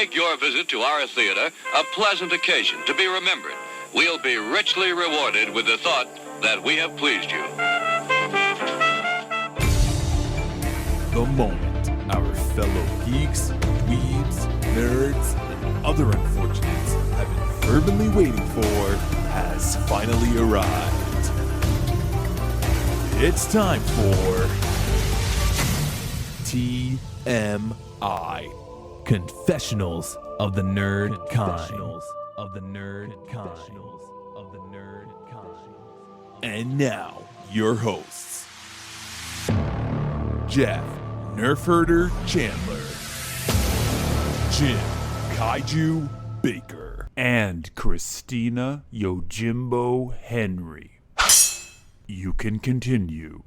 make your visit to our theater a pleasant occasion to be remembered. We'll be richly rewarded with the thought that we have pleased you. The moment our fellow geeks, dweebs, nerds, and other unfortunates have been fervently waiting for has finally arrived. It's time for TMI, Confessionals of the Nerd Kind. And now, your hosts, Jeff Nerfherder Chandler, Jim Kaiju Baker, and Christina Yojimbo Henry. You can continue.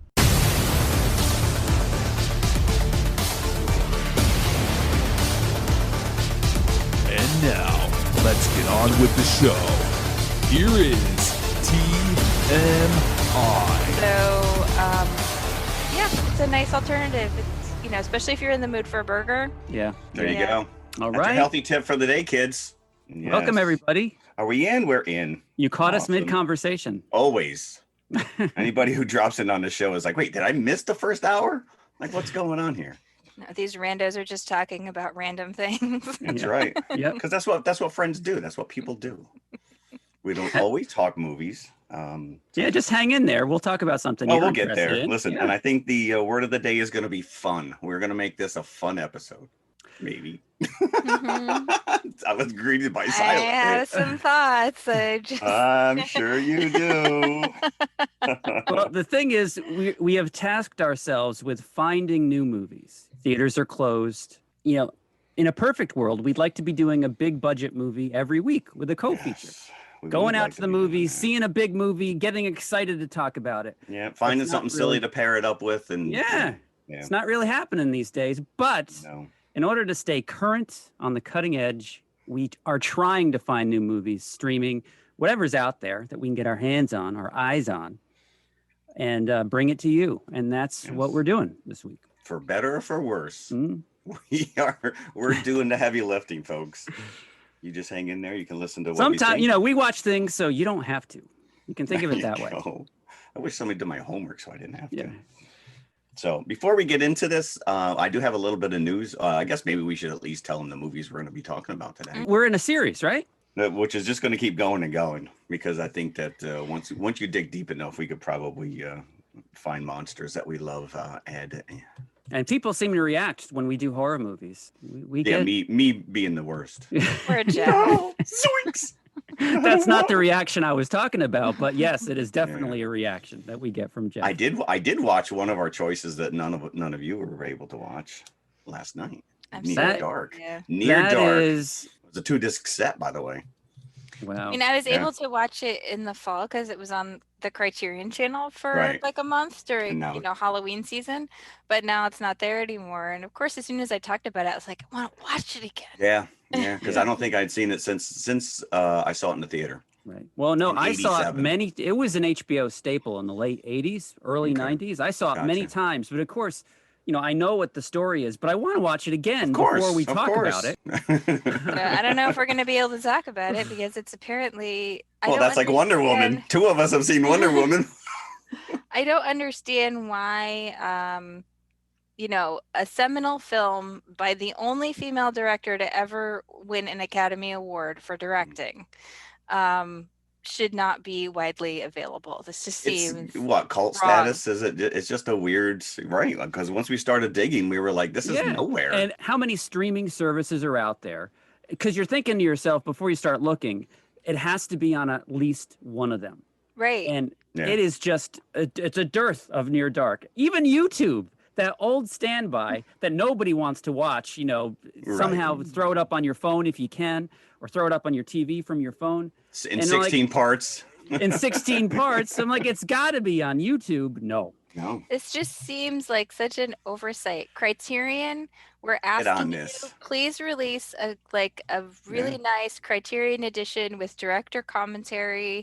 And now, let's get on with the show. Here is TMI. So, yeah, it's a nice alternative. It's, especially if you're in the mood for a burger. Yeah. There you go. All That's right. a healthy tip for the day, kids. Yes. Welcome, everybody. Are we in? We're in. You caught us Awesome. mid-conversation. Always. Anybody who drops in on the show is like, wait, did I miss the first hour? Like, what's going on here? No, these randos are just talking about random things. That's right. Yep. Because that's what friends do. That's what people do. We don't always talk movies. Yeah, just hang in there. We'll talk about something. Oh, you're we'll get interested there. in. Listen, Yeah. and I think the word of the day is going to be fun. We're going to make this a fun episode. Maybe. I was greeted by I silence. have some thoughts. I'm sure you do. Well, the thing is, we have tasked ourselves with finding new movies. Theaters are closed. In a perfect world, we'd like to be doing a big budget movie every week with a co-feature. Yes, we Going would out like to the be doing movies, that. seeing a big movie, getting excited to talk about it. Yeah, finding It's not something silly really- to pair it up with, and Yeah. yeah. It's not really happening these days, but No. in order to stay current on the cutting edge, we are trying to find new movies, streaming, whatever's out there that we can get our hands on, our eyes on, and bring it to you. And that's what we're doing this week. For better or for worse, Mm. we're doing the heavy lifting, folks. You just hang in there. You can listen to what Sometimes, we think. we watch things so you don't have to. You can think of it that way. Go. I wish somebody did my homework so I didn't have to. Yeah. So before we get into this, I do have a little bit of news. I guess maybe we should at least tell them the movies we're going to be talking about today, We're in a series, right? which is just going to keep going and going, because I think that once you dig deep enough, we could probably find monsters that we love. And people seem to react when we do horror movies. We Yeah, get me being the worst. We're a Jeff. No, zoinks. That's not the reaction I was talking about, but yes, it is definitely a reaction that we get from Jeff. I did watch one of our choices that none of you were able to watch last night. I'm Near sorry. Dark. Yeah. Near That Dark. is, It was a 2-disc set, by the way. wow. I was Yeah. able to watch it in the fall because it was on the Criterion channel for Right. like a month during, And now- Halloween season. But now it's not there anymore. And of course, as soon as I talked about it, I was like, I want to watch it again. Yeah, because I don't think I'd seen it since I saw it in the theater. Right. Well, no, in I saw it 87. it was an HBO staple in the late 80s, early Okay. 90s. I saw it many Gotcha. times, but of course, I know what the story is, but I want to watch it again Of course, before we of talk course. about it. So I don't know if we're going to be able to talk about it because it's apparently. I Well, don't that's like Wonder Woman. understand- 2 of us have seen Wonder Woman. I don't understand why, a seminal film by the only female director to ever win an Academy Award for directing should not be widely available. This just seems It's what cult wrong. status is it? It's just a weird, right? Because once we started digging, we were like, this is Yeah. nowhere. And how many streaming services are out there? Because you're thinking to yourself before you start looking, it has to be on at least one of them. right. And Yeah. it is just, it's a dearth of Near Dark. Even YouTube, that old standby that nobody wants to watch, somehow throw it up on your phone if you can, or throw it up on your TV from your phone In and 16 parts. in 16 parts. I'm like, it's got to be on YouTube. No. No. This just seems like such an oversight. Criterion, we're on asking you, this. please release a really nice Criterion edition with director commentary.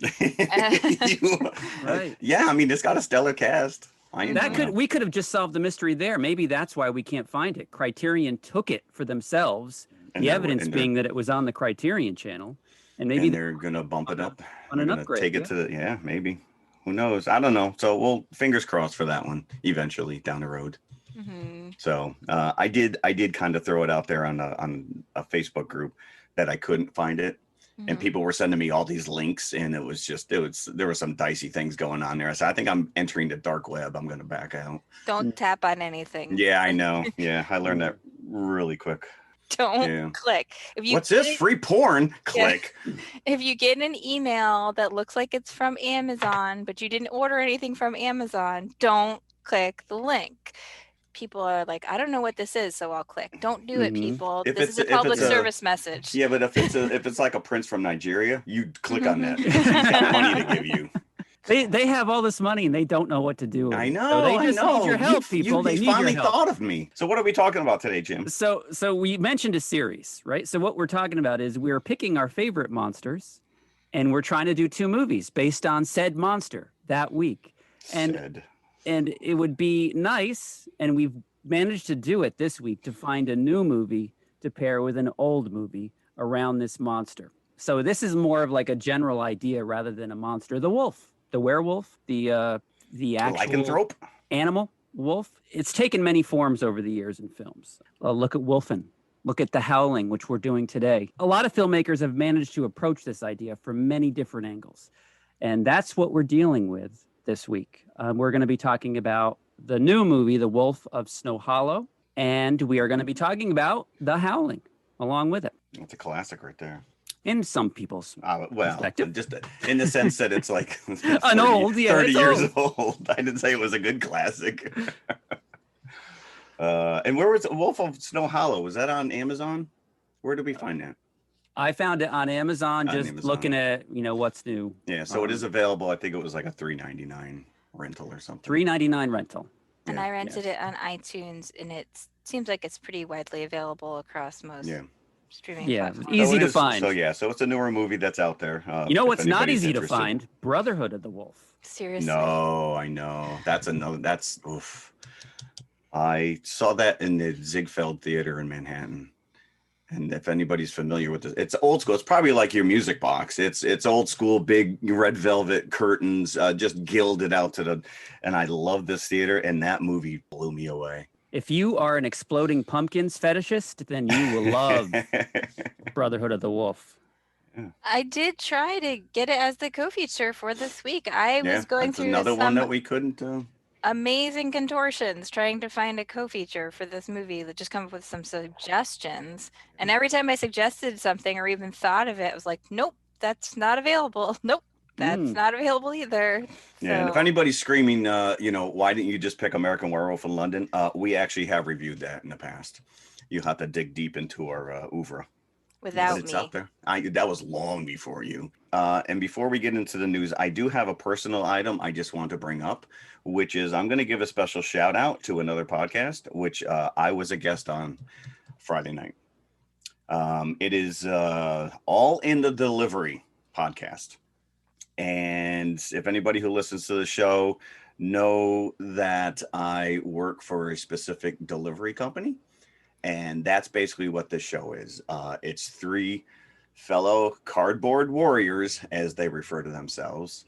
Right. Yeah, I mean, it's got a stellar cast. We could have just solved the mystery there. Maybe that's why we can't find it. Criterion took it for themselves And The they're- evidence and they're- being that it was on the Criterion channel, and maybe and they're gonna bump it up. on They're an gonna upgrade. take it to the, maybe. Who knows? I don't know. So we'll fingers crossed for that one eventually down the road. Hmm. So I did kind of throw it out there on a Facebook group that I couldn't find it, and people were sending me all these links, and there were some dicey things going on there. So I think I'm entering the dark web. I'm gonna back out. Don't tap on anything. Yeah, I know. Yeah, I learned that really quick. Don't Yeah. click. If you What's this? get- Free porn? Click. If you get an email that looks like it's from Amazon, but you didn't order anything from Amazon, don't click the link. People are like, I don't know what this is, so I'll click. Don't do it, Mhm. people. If This it's is a a- if public it's a- service message. Yeah, but if it's like a prince from Nigeria, you click on that. He's got money to give you. They have all this money and they don't know what to do with I it. know. So they I just know. need your help, You people. They need finally your help. thought of me. So what are we talking about today, Jim? So we mentioned a series, right? So what we're talking about is we're picking our favorite monsters, and we're trying to do 2 movies based on said monster that week. And Said. and it would be nice, and we've managed to do it this week, to find a new movie to pair with an old movie around this monster. So this is more of like a general idea rather than a monster. The wolf, the werewolf, the actual Lycanthrope. animal wolf. It's taken many forms over the years in films. Look at Wolfen. Look at the Howling, which we're doing today. A lot of filmmakers have managed to approach this idea from many different angles. And that's what we're dealing with this week. We're going to be talking about the new movie, The Wolf of Snow Hollow. And we are going to be talking about The Howling along with it. That's a classic right there. In some people's Well, perspective. just in the sense that it's like 30, An old, yeah, 30 it's years old. I didn't say it was a good classic. And where was Wolf of Snow Hollow? Was that on Amazon? Where did we find that? I found it on Amazon, On just Amazon. looking at, what's new. Yeah, so it is available. I think it was like a $3.99 rental or something. $3.99 rental. And Yeah, I rented it on iTunes, and it seems like it's pretty widely available across most Yeah. streaming Yeah, platforms. easy it to is- find. So it's a newer movie that's out there. You know if what's not anybody's easy to interested. find? Brotherhood of the Wolf. Seriously. No, I know. That's oof. I saw that in the Ziegfeld Theater in Manhattan. And if anybody's familiar with this, it's old school. It's probably like your music box. It's old school, big red velvet curtains, just gilded out and I love this theater, and that movie blew me away. If you are an exploding pumpkins fetishist, then you will love Brotherhood of the Wolf. I did try to get it as the co-feature for this week. I was going that's through another one some that we couldn't. amazing contortions trying to find a co-feature for this movie that just come up with some suggestions. And every time I suggested something or even thought of it, I was like, nope, that's not available. Nope, that's not available either. Yeah, and if So- anybody's screaming, why didn't you just pick American Werewolf in London? We actually have reviewed that in the past. You have to dig deep into our oeuvre. without But it's me. out there. That was long before you. And before we get into the news, I do have a personal item I just want to bring up, which is I'm going to give a special shout out to another podcast, which I was a guest on Friday night. It is All in the Delivery podcast. And if anybody who listens to the show know that I work for a specific delivery company, and that's basically what this show is. It's 3 fellow cardboard warriors, as they refer to themselves,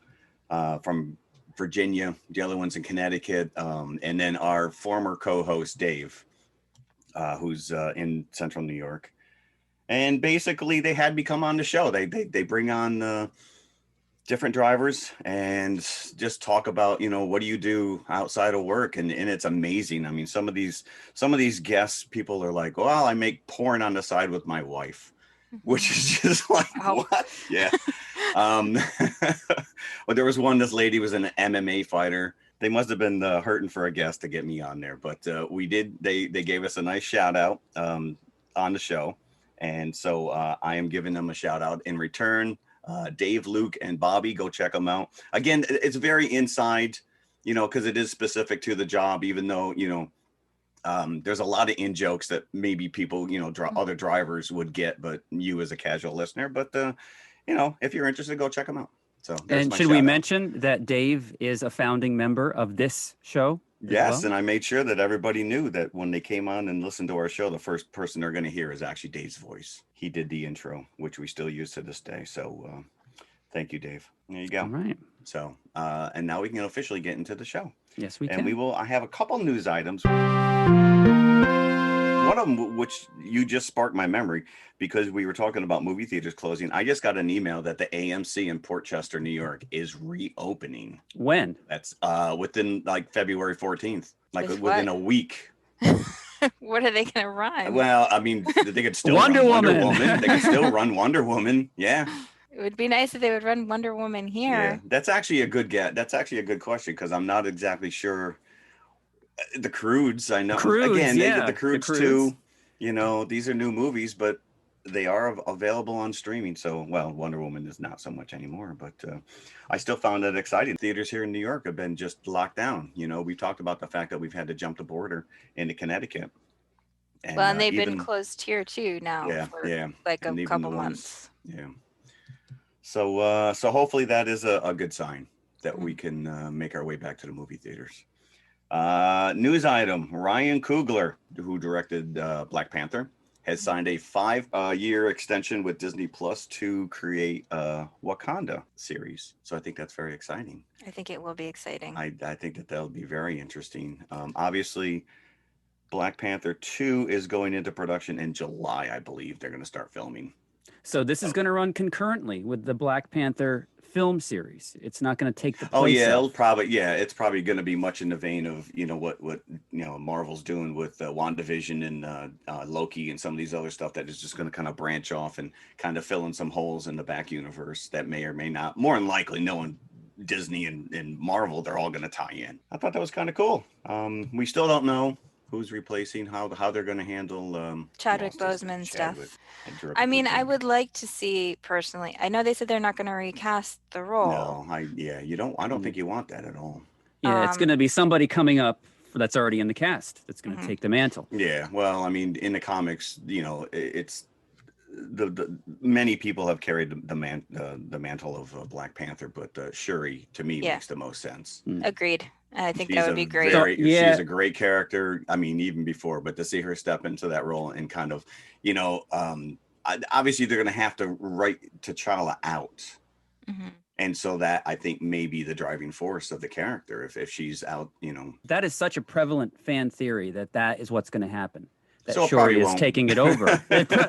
from Virginia, the other one's in Connecticut, and then our former co-host, Dave, who's in Central New York. And basically, they had me come on the show. They bring on different drivers and just talk about, what do you do outside of work? And it's amazing. I mean, some of these guests, people are like, well, I make porn on the side with my wife, which is just like, Wow. what? Yeah. Well, there was this lady was an MMA fighter. They must have been hurting for a guest to get me on there, but they gave us a nice shout out on the show. And so I am giving them a shout out in return. Dave, Luke, and Bobby, go check them out. Again, it's very inside, because it is specific to the job, even though, there's a lot of in jokes that maybe people, other drivers would get, but you as a casual listener. But, if you're interested, go check them out. So, there's And my should we shout out. mention that Dave is a founding member of this show? Yes, well? and I made sure that everybody knew that when they came on and listened to our show, the first person they're going to hear is actually Dave's voice. He did the intro, which we still use to this day. So thank you, Dave. There you All go. right. So and now we can officially get into the show. Yes, we And can. we will. I have a couple news items. One of them, which you just sparked my memory, because we were talking about movie theaters closing. I just got an email that the AMC in Port Chester, New York, is reopening. When? That's within like February 14th, like With within what? a week. What are they going to run? Well, I mean, they could still Wonder run Wonder Woman. Woman. They could still run Wonder Woman. Yeah, It would be nice if they would run Wonder Woman yeah. here. That's actually a good get. That's actually a good question because I'm not exactly sure. The Croods, I know. Croods, Again, they did yeah, the the Croods Croods. too. You know, these are new movies, but they are available on streaming. So, well, Wonder Woman is not so much anymore, but I still found it exciting. Theaters here in New York have been just locked down. You know, we talked about the fact that we've had to jump the border into Connecticut. And, Well, and they've been even, closed here too now yeah, for yeah, like a and even couple the ones, months. yeah. So, so hopefully that is a good sign that we can make our way back to the movie theaters. News item: Ryan Coogler, who directed Black Panther, has signed a 5-year extension with Disney Plus to create a Wakanda series. So I think that's very exciting. I think it will be exciting. I think that that'll be very interesting. Obviously, Black Panther 2 is going into production in July, I believe. They're going to start filming. So this is going to run concurrently with the Black Panther film series. It's not going to take the place. Oh yeah, of. it's probably going to be much in the vein of what Marvel's doing with WandaVision and Loki and some of these other stuff that is just going to kind of branch off and kind of fill in some holes in the back universe that may or may not. More than likely, knowing Disney and Marvel, they're all going to tie in. I thought that was kind of cool. We still don't know who's replacing, how they're going to handle Chadwick Boseman stuff. and I mean, I Terrific would like to see personally. I know they said they're not going to recast the role. No, I don't think you want that at all. Yeah, it's going to be somebody coming up that's already in the cast that's going to take the mantle. Yeah, well, I mean, in the comics, it's the many people have carried the mantle of Black Panther, but Shuri to me makes the most sense. Agreed. I think She's that would be great. She's a great character. I mean, even before, but to see her step into that role and kind of, obviously they're going to have to write T'Challa out. Mm-hmm. And so that I think may be the driving force of the character if she's out, That is such a prevalent fan theory that is what's going to happen. That So it Shuri probably is won't. taking it over.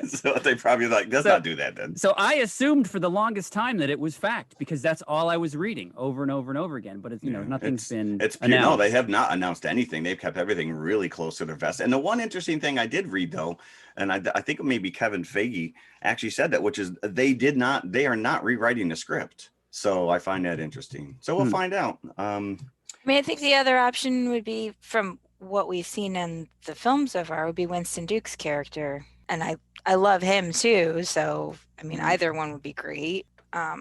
So they probably let's not do that then. So I assumed for the longest time that it was fact because that's all I was reading over and over and over again. But nothing's been announced. No, they have not announced anything. They've kept everything really close to their vest. And the one interesting thing I did read though, and I think maybe Kevin Feige actually said that, which is they are not rewriting the script. So I find that interesting. So we'll find out. I mean, I think the other option would be, from what we've seen in the film so far, would be Winston Duke's character. And I love him too. So, I mean, either one would be great. Yeah,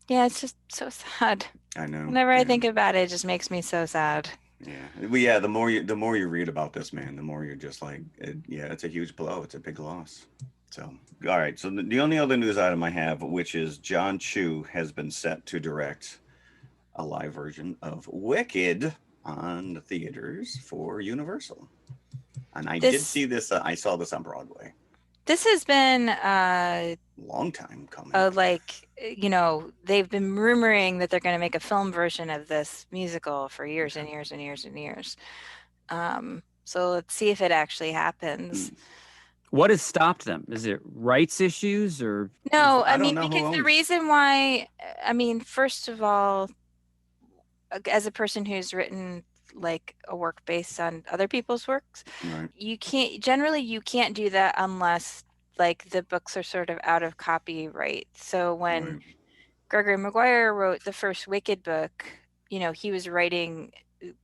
it's just so sad. I know. Whenever I think about it, it just makes me so sad. Yeah. Well, yeah, the more you read about this, man, the more you're just like, it's a huge blow. It's a big loss. So, all right. So the only other news item I have, which is John Chu has been set to direct a live version of Wicked on the theaters for Universal. And I did see this. I saw this on Broadway. This has been a long time coming. They've been rumoring that they're going to make a film version of this musical for years and years and years and years. So let's see if it actually happens. What has stopped them? Is it rights issues or? No, I mean, because the reason why, first of all, as a person who's written like a work based on other people's works, right. you can't do that unless like the books are sort of out of copyright. So when Gregory Maguire wrote the first Wicked book, he was writing,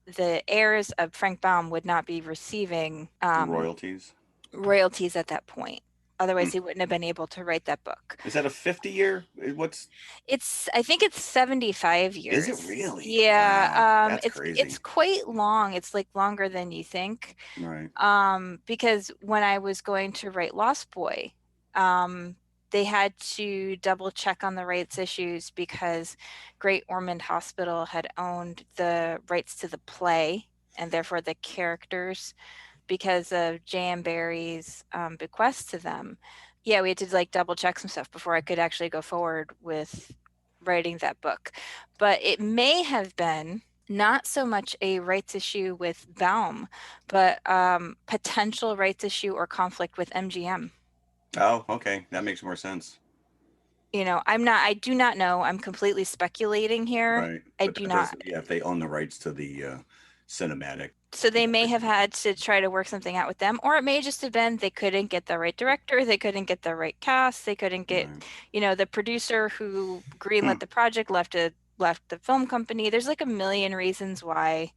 the heirs of Frank Baum would not be receiving royalties at that point. Otherwise, he wouldn't have been able to write that book. Is that a 50-year? I think it's 75 years. Is it really? Yeah. Wow, that's crazy. It's quite long. It's like longer than you think. Right. Because when I was going to write Lost Boy, they had to double check on the rights issues because Great Ormond Hospital had owned the rights to the play. and therefore the characters, because of J.M. Barrie's bequest to them. Yeah, we had to like double check some stuff before I could actually go forward with writing that book. But it may have been not so much a rights issue with Baum, but potential rights issue or conflict with MGM. Oh, okay. That makes more sense. You know, I do not know. I'm completely speculating here. Right. I But do that not. does- Yeah, if they own the rights to the cinematic. So they may have had to try to work something out with them, or it may just have been they couldn't get the right director, they couldn't get the right cast, they couldn't get, Right. you know, the producer who greenlit the project left the film company. There's like a million reasons why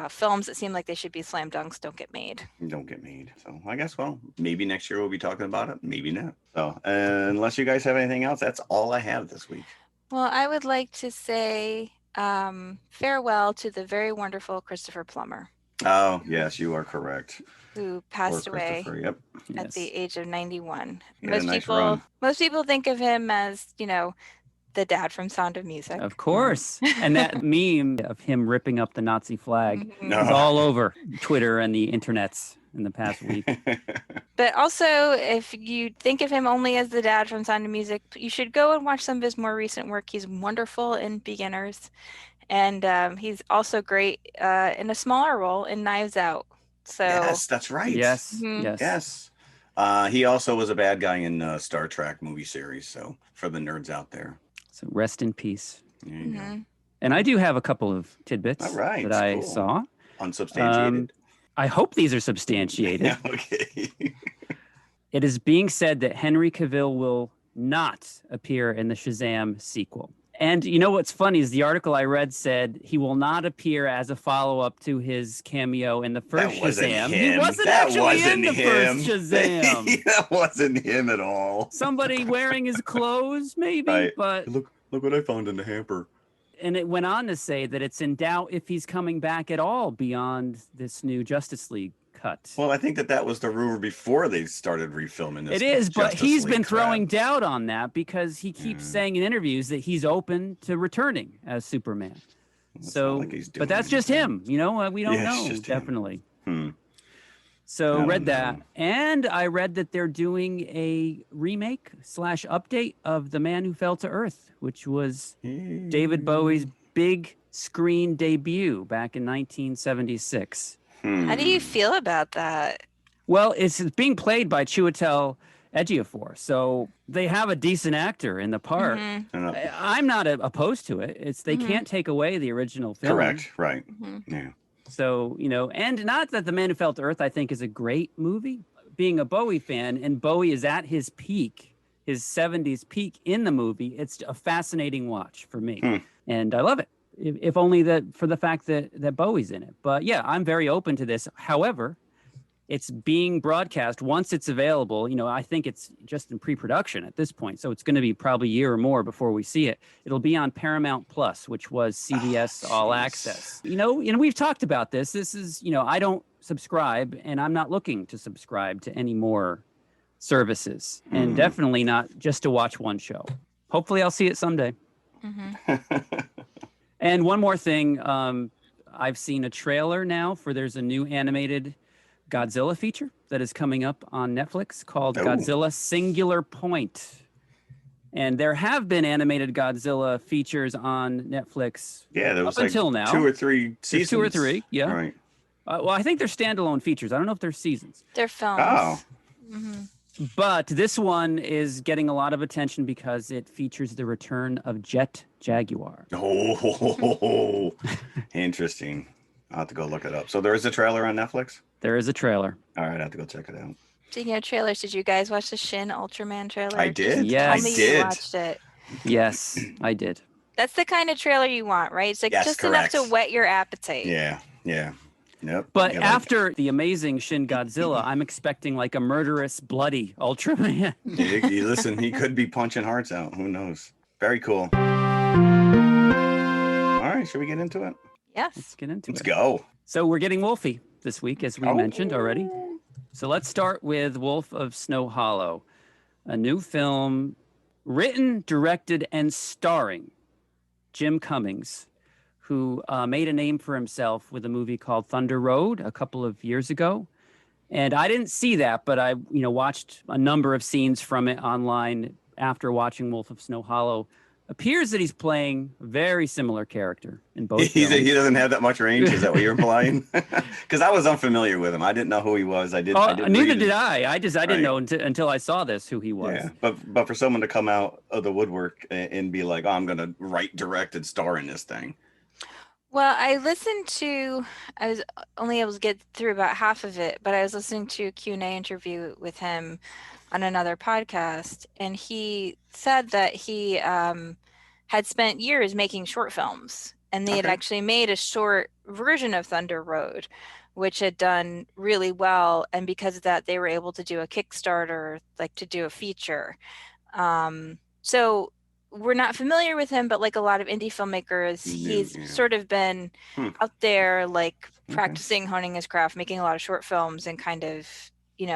films that seem like they should be slam dunks don't get made. Don't get made. So I guess, well, maybe next year we'll be talking about it. Maybe not. So unless you guys have anything else, that's all I have this week. Well, I would like to say farewell to the very wonderful Christopher Plummer, Oh, yes, you are correct. who Poor passed away Christopher. Yep. at the age of 91. He had a nice run. Most people think of him as, you know, the dad from Sound of Music. Of course. And that meme of him ripping up the Nazi flag Mhm. No. is all over Twitter and the internets in the past week. But also, if you think of him only as the dad from Sound of Music, you should go and watch some of his more recent work. He's wonderful in Beginners, and he's also great in a smaller role in Knives Out. So Yes, that's right. Yes. Mhm. Yes. Yes. He also was a bad guy in Star Trek movie series. So for the nerds out there, So rest in peace. there you go. mhm. And I do have a couple of tidbits All right, that I cool. saw. Unsubstantiated. I hope these are substantiated. Okay. It is being said that Henry Cavill will not appear in the Shazam sequel. And you know what's funny is the article I read said he will not appear as a follow-up to his cameo in the first That wasn't Shazam. him. He wasn't That actually wasn't in the him. first Shazam. That wasn't him at all. Somebody wearing his clothes, maybe, Right. but Look what I found in the hamper. and it went on to say that it's in doubt if he's coming back at all beyond this new Justice League cut. Well, I think that was the rumor before they started refilming this. It is, but Justice he's League been crap. throwing doubt on that because he keeps Yeah. saying in interviews that he's open to returning as Superman. It's So, not like he's doing but that's just anything. him, you know. We don't Yeah, it's know just him. definitely. Hmm. So I read don't that, know. and I read that they're doing a remake / update of The Man Who Fell to Earth, which was David Bowie's big screen debut back in 1976. How do you feel about that? Well, it's being played by Chiwetel Ejiofor, so they have a decent actor in the part. Mhm, I'm not opposed to it. It's they Mhm. can't take away the original film. Correct. Right. mhm. Yeah. So, you know, and not that The Man Who Fell to Earth, I think, is a great movie. Being a Bowie fan, and Bowie is at his peak, his 70s peak in the movie, it's a fascinating watch for me. Hmm. And I love it, if only that for the fact that Bowie's in it. But yeah, I'm very open to this. However, it's being broadcast once it's available. You know, I think it's just in pre-production at this point, so it's going to be probably a year or more before we see it. It'll be on Paramount Plus, which was CBS All jeez. Access. You know, we've talked about this. This is, you know, I don't subscribe, and I'm not looking to subscribe to any more services, and Hmm. definitely not just to watch one show. Hopefully, I'll see it someday. Mhm. And one more thing, I've seen a trailer now for there's a new animated Godzilla feature that is coming up on Netflix called Oh. Godzilla Singular Point. And there have been animated Godzilla features on Netflix. Yeah, there was Up until now. 2 or 3 There's seasons. 2 or 3, yeah. Right. Well, I think they're standalone features. I don't know if they're seasons. They're films. Oh. Mhm. But this one is getting a lot of attention because it features the return of Jet Jaguar. Oh, interesting. I'll have to go look it up. So there is a trailer on Netflix? There is a trailer. All right, I have to go check it out. Speaking of trailers, did you guys watch the Shin Ultraman trailer? I did. Yes. Tell me I did. you watched it. Yes, I did. That's the kind of trailer you want, right? It's like Yes, just enough to correct. wet your appetite. Yeah. Yep. But Yeah, like- after the amazing Shin Godzilla, I'm expecting like a murderous, bloody Ultraman. you listen, he could be punching hearts out. Who knows? Very cool. All right, should we get into it? Yes. Let's get into Let's it. go. So we're getting Wolfie this week, as we Oh. mentioned already. So let's start with Wolf of Snow Hollow, a new film written, directed, and starring Jim Cummings, who made a name for himself with a movie called Thunder Road a couple of years ago. And I didn't see that, but I, watched a number of scenes from it online after watching Wolf of Snow Hollow. Appears that he's playing a very similar character in both films. He doesn't have that much range. Is that what you're implying? Because I was unfamiliar with him. I didn't know who he was. Neither did I. I didn't know until I saw this who he was. Yeah, but for someone to come out of the woodwork and be like, "Oh, I'm going to write, direct, and star in this thing." Well, I was only able to get through about half of it, but I was listening to a Q&A interview with him on another podcast, and he said that he had spent years making short films, and they had actually made a short version of Thunder Road, which had done really well, and because of that, they were able to do a Kickstarter, like to do a feature. So we're not familiar with him, but like a lot of indie filmmakers, he's sort of been out there, like practicing, honing his craft, making a lot of short films, and kind of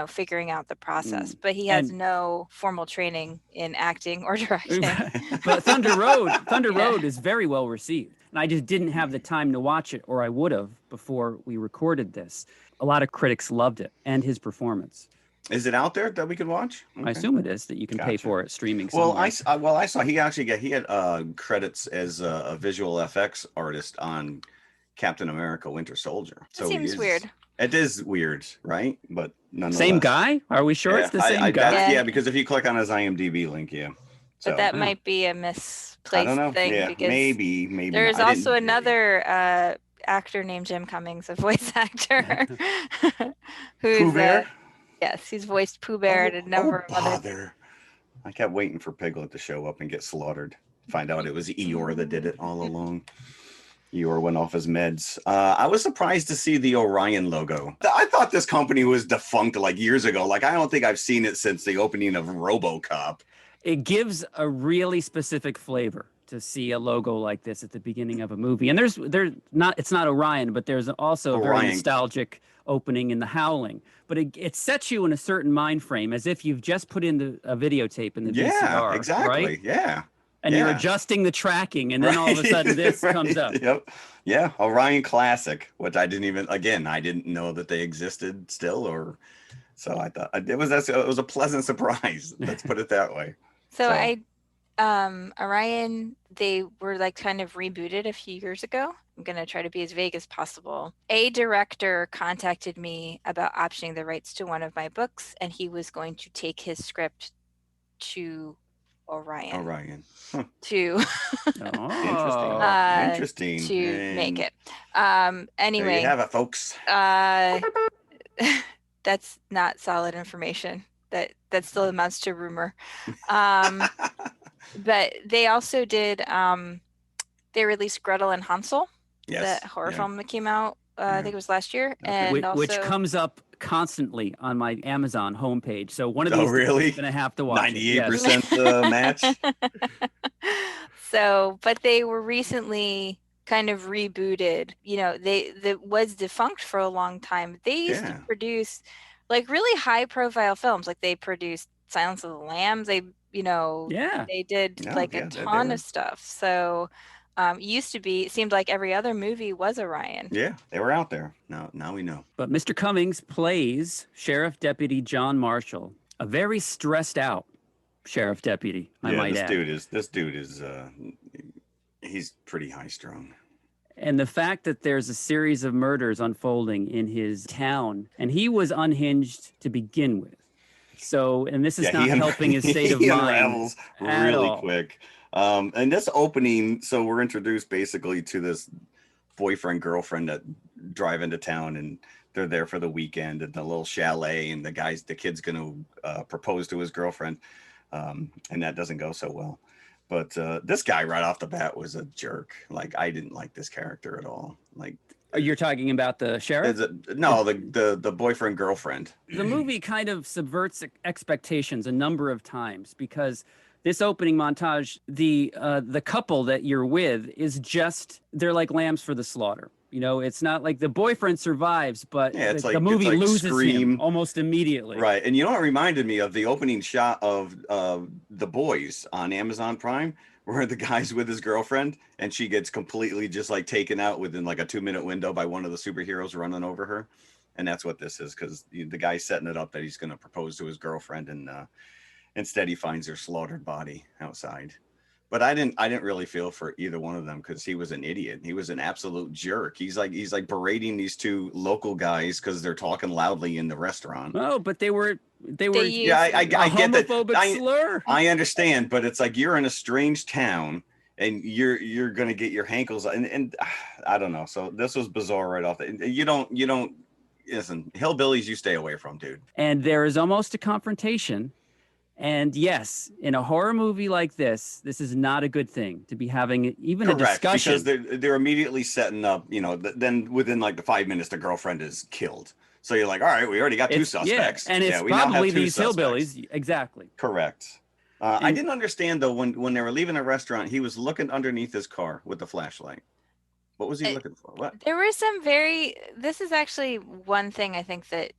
figuring out the process. But he has no formal training in acting or directing. But Thunder Road is very well received, and I just didn't have the time to watch it, or I would have before we recorded this. A lot of critics loved it and his performance. Is it out there that we can watch? Okay. I assume it is, that you can pay for it streaming somewhere. Well, I saw he had credits as a visual FX artist on Captain America: Winter Soldier. So that seems weird. It is weird, right? But nonetheless. Same guy? Are we sure it's the same guy? Yeah, because if you click on his IMDb link, So, but that might be a misplaced I don't know. thing. Yeah, because maybe. There's also another actor named Jim Cummings, a voice actor, who's Pooh Bear? Yes, he's voiced Pooh Bear and a number of other. I kept waiting for Piglet to show up and get slaughtered. Find out it was Eeyore that did it all along. Eeyore went off his meds. I was surprised to see the Orion logo. I thought this company was defunct like years ago. Like, I don't think I've seen it since the opening of RoboCop. It gives a really specific flavor to see a logo like this at the beginning of a movie. And it's not Orion, but there's also a very nostalgic opening in the Howling. But it sets you in a certain mind frame, as if you've just put in a videotape in the VCR. Yeah, exactly. Right? Yeah. And you're adjusting the tracking, and then all of a sudden this comes up. Yep. Yeah, Orion Classic, which I didn't know that they existed still, so I thought it was a pleasant surprise. Let's put it that way. So Orion, they were like kind of rebooted a few years ago. I'm going to try to be as vague as possible. A director contacted me about optioning the rights to one of my books, and he was going to take his script to Orion. Huh. To interesting. To make it. Anyway. There you have it, folks. That's not solid information. That still amounts to rumor. But they also did. They released Gretel and Hansel, the horror film that came out. I think it was last year, and which comes up constantly on my Amazon homepage. So one of these really? I'm gonna have to watch. 98% match. So, but they were recently kind of rebooted. They was defunct for a long time. They used to produce like really high profile films. Like they produced Silence of the Lambs. They did a ton of stuff. So it seemed like every other movie was Orion. Yeah, they were out there. Now we know. But Mr. Cummings plays Sheriff Deputy John Marshall, a very stressed out sheriff deputy, I might add. This dude is he's pretty high strung. And the fact that there's a series of murders unfolding in his town, and he was unhinged to begin with. So, and this is not helping his state of mind. Unravels really quick. And this opening, so we're introduced basically to this boyfriend, girlfriend that drive into town, and they're there for the weekend at the little chalet, and the kid's going to propose to his girlfriend. And that doesn't go so well. But this guy right off the bat was a jerk. Like, I didn't like this character at all. Like, you're talking about the sheriff? The boyfriend girlfriend. The movie kind of subverts expectations a number of times, because this opening montage, the couple that you're with is they're like lambs for the slaughter. You know, it's not like the boyfriend survives, but Yeah, it's the like- it's movie like loses Scream. him almost immediately. Right. And you know what reminded me of? The opening shot of The Boys on Amazon Prime, where the guy's with his girlfriend and she gets completely just like taken out within like a 2-minute window by one of the superheroes running over her. And that's what this is, because the guy's setting it up that he's going to propose to his girlfriend, and instead he finds her slaughtered body outside. But I didn't really feel for either one of them, because he was an idiot. He was an absolute jerk. He's like berating these two local guys because they're talking loudly in the restaurant. Oh, but they were Yeah, I a get that. homophobic slur. I understand, but it's like you're in a strange town and you're gonna get your hankles, and I don't know. So this was bizarre right off. You don't listen. Hillbillies, you stay away from, dude. And there is almost a confrontation. And yes, in a horror movie like this is not a good thing to be having even a discussion. Because they're immediately setting up, you know, then within like the 5 minutes, the girlfriend is killed. So you're like, all right, we already got two suspects. Yeah, and it's we now have probably two these suspects. hillbillies. Exactly. Correct. I didn't understand, though, when they were leaving the restaurant, he was looking underneath his car with the flashlight. What was he looking for? What? There were this is actually one thing I think that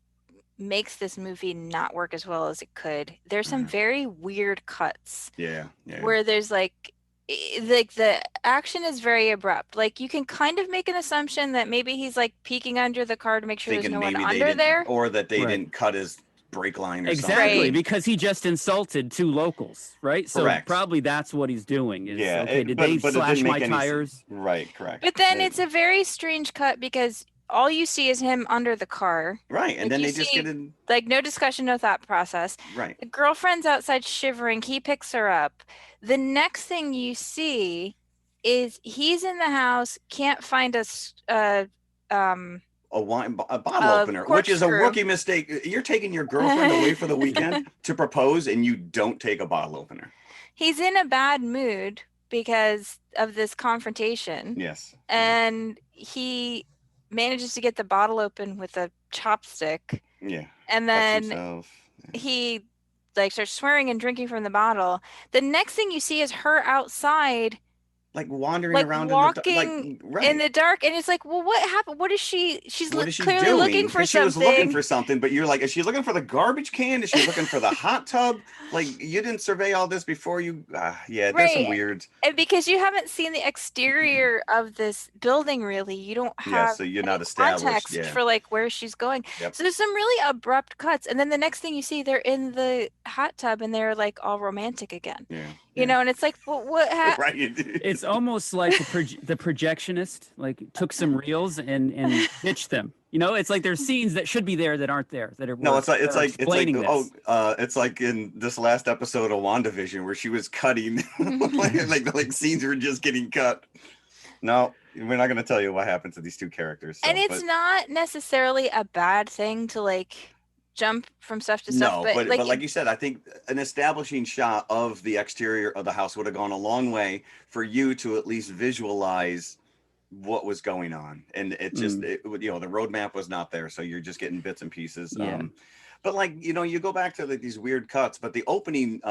makes this movie not work as well as it could. There's some very weird cuts. Yeah. Where there's like the action is very abrupt. Like you can kind of make an assumption that maybe he's like peeking under the car to make sure there's no one under there. Or that they didn't cut his brake line or something. Exactly, because he just insulted two locals, right? So Correct. probably that's what he's doing. Is, Yeah, okay, did they slash my tires? Right, correct. But then it's a very strange cut because all you see is him under the car. Right, and Like, then you they just see, get in. like no discussion, no thought process. Right. The girlfriend's outside shivering. He picks her up. The next thing you see is he's in the house, can't find a bottle opener, which is a rookie mistake. You're taking your girlfriend away for the weekend to propose, and you don't take a bottle opener. He's in a bad mood because of this confrontation. Yes. And he manages to get the bottle open with a chopstick. Yeah. And then he like starts swearing and drinking from the bottle. The next thing you see is her outside, like wandering like around walking in the dark, and it's like, well, what happened? What is she? She's clearly doing? looking for She something. was looking for something, but you're like, is she looking for the garbage can? Is she looking for the hot tub? Like, you didn't survey all this before you. Yeah, there's some weird. And because you haven't seen the exterior of this building, really, you don't have so you're not established context for like where she's going. Yep. So there's some really abrupt cuts, and then the next thing you see, they're in the hot tub and they're like all romantic again. Yeah. You know, and it's like, well, what happened? Right. It's almost like the projectionist like took some reels and ditched them. You know, it's like there's scenes that should be there that aren't there. That are it's like in this last episode of WandaVision where she was cutting, like scenes were just getting cut. No, we're not going to tell you what happened to these two characters. And it's not necessarily a bad thing to like jump from stuff to stuff. No, but like you said, I think an establishing shot of the exterior of the house would have gone a long way for you to at least visualize what was going on. And it just, the roadmap was not there. So you're just getting bits and pieces. Yeah. But like, you go back to like these weird cuts, but the opening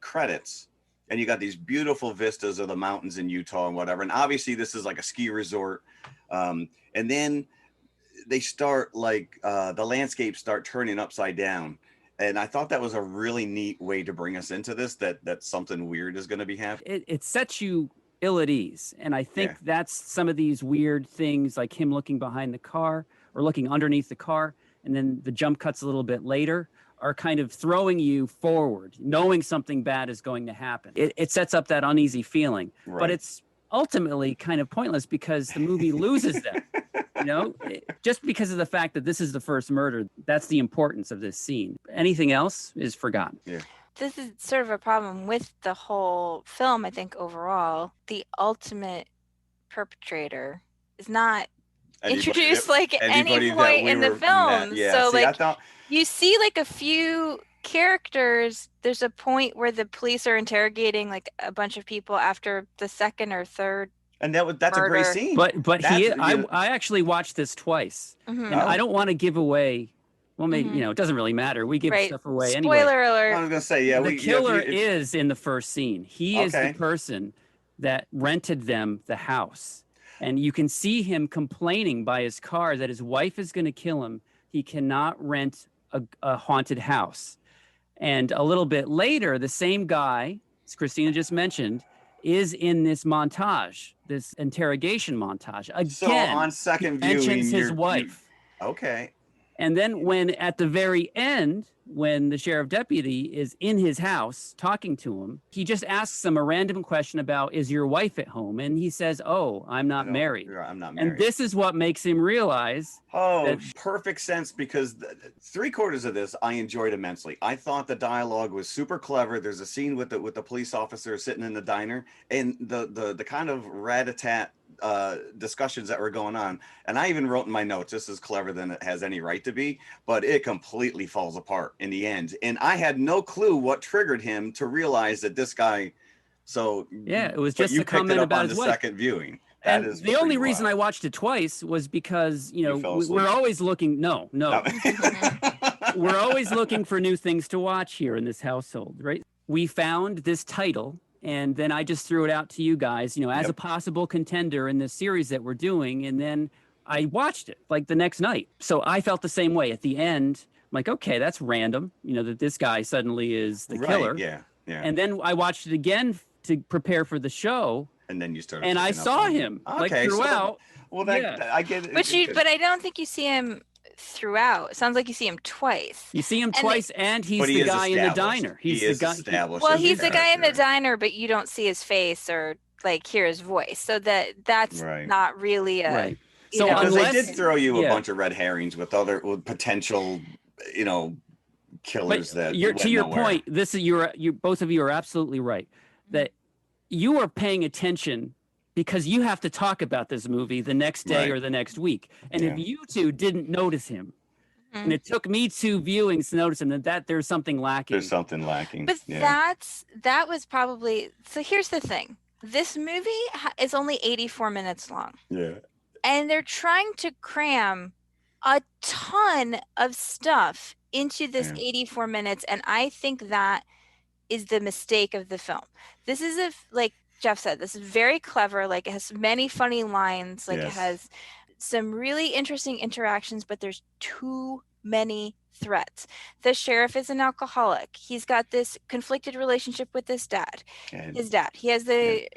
credits, and you got these beautiful vistas of the mountains in Utah and whatever. And obviously this is like a ski resort. And then they start like the landscapes start turning upside down. And I thought that was a really neat way to bring us into this, that something weird is going to be happening. It sets you ill at ease. And I think that's some of these weird things, like him looking behind the car or looking underneath the car. And then the jump cuts a little bit later are kind of throwing you forward, knowing something bad is going to happen. It sets up that uneasy feeling, but it's ultimately kind of pointless because the movie loses them. Just because of the fact that this is the first murder, that's the importance of this scene. Anything else is forgotten. Yeah. This is sort of a problem with the whole film, I think, overall. The ultimate perpetrator is not introduced like at any point in the film. So like you see like a few characters. There's a point where the police are interrogating like a bunch of people after the second or third. And that's a great scene. But I actually watched this twice. And I don't want to give away. Well, maybe it doesn't really matter. We give stuff away anyway. Spoiler alert. I was gonna say, the killer is in the first scene. He is the person that rented them the house. And you can see him complaining by his car that his wife is going to kill him. He cannot rent a haunted house. And a little bit later, the same guy, as Christina just mentioned, is in this montage, this interrogation montage. Again, So on second he viewing, mentions his wife. Okay. And then when at the very end, when the sheriff deputy is in his house talking to him, he just asks him a random question about, is your wife at home? And he says, oh, I'm not married. I'm not married. And this is what makes him realize. Perfect sense, because 3/4 of this I enjoyed immensely. I thought the dialogue was super clever. There's a scene with the police officer sitting in the diner, and the kind of rat-a-tat discussions that were going on, and I even wrote in my notes, this is clever than it has any right to be, but it completely falls apart in the end, and I had no clue what triggered him to realize that this guy. So yeah, it was just you a comment about his wife. Second viewing. And the only reason I watched it twice was because, we're always looking. No. We're always looking for new things to watch here in this household, right? We found this title, and then I just threw it out to you guys, as a possible contender in this series that we're doing. And then I watched it like the next night. So I felt the same way at the end. I'm like, okay, that's random, that this guy suddenly is the killer. Yeah. And then I watched it again to prepare for the show. And then you started. And I saw him throughout. I get it. But I don't think you see him throughout. It sounds like you see him twice. You see him twice, and he's the guy in the diner. He's the guy. Established. Well, he's the guy in the diner, but you don't see his face or hear his voice. So that's not really a. Right. So because they did throw you a bunch of red herrings with potential, killers. But to your point, this is you both of you are absolutely right that you are paying attention because you have to talk about this movie the next day or the next week. And if you two didn't notice him, and it took me 2 viewings to notice him, that there's something lacking. There's something lacking. But that was probably, so here's the thing. This movie is only 84 minutes long. Yeah. And they're trying to cram a ton of stuff into this 84 minutes. And I think that is the mistake of the film. This is like Jeff said, this is very clever. Like, it has many funny lines. Like, it has some really interesting interactions, but there's too many threats. The sheriff is an alcoholic. He's got this conflicted relationship with his dad. His dad. He has the,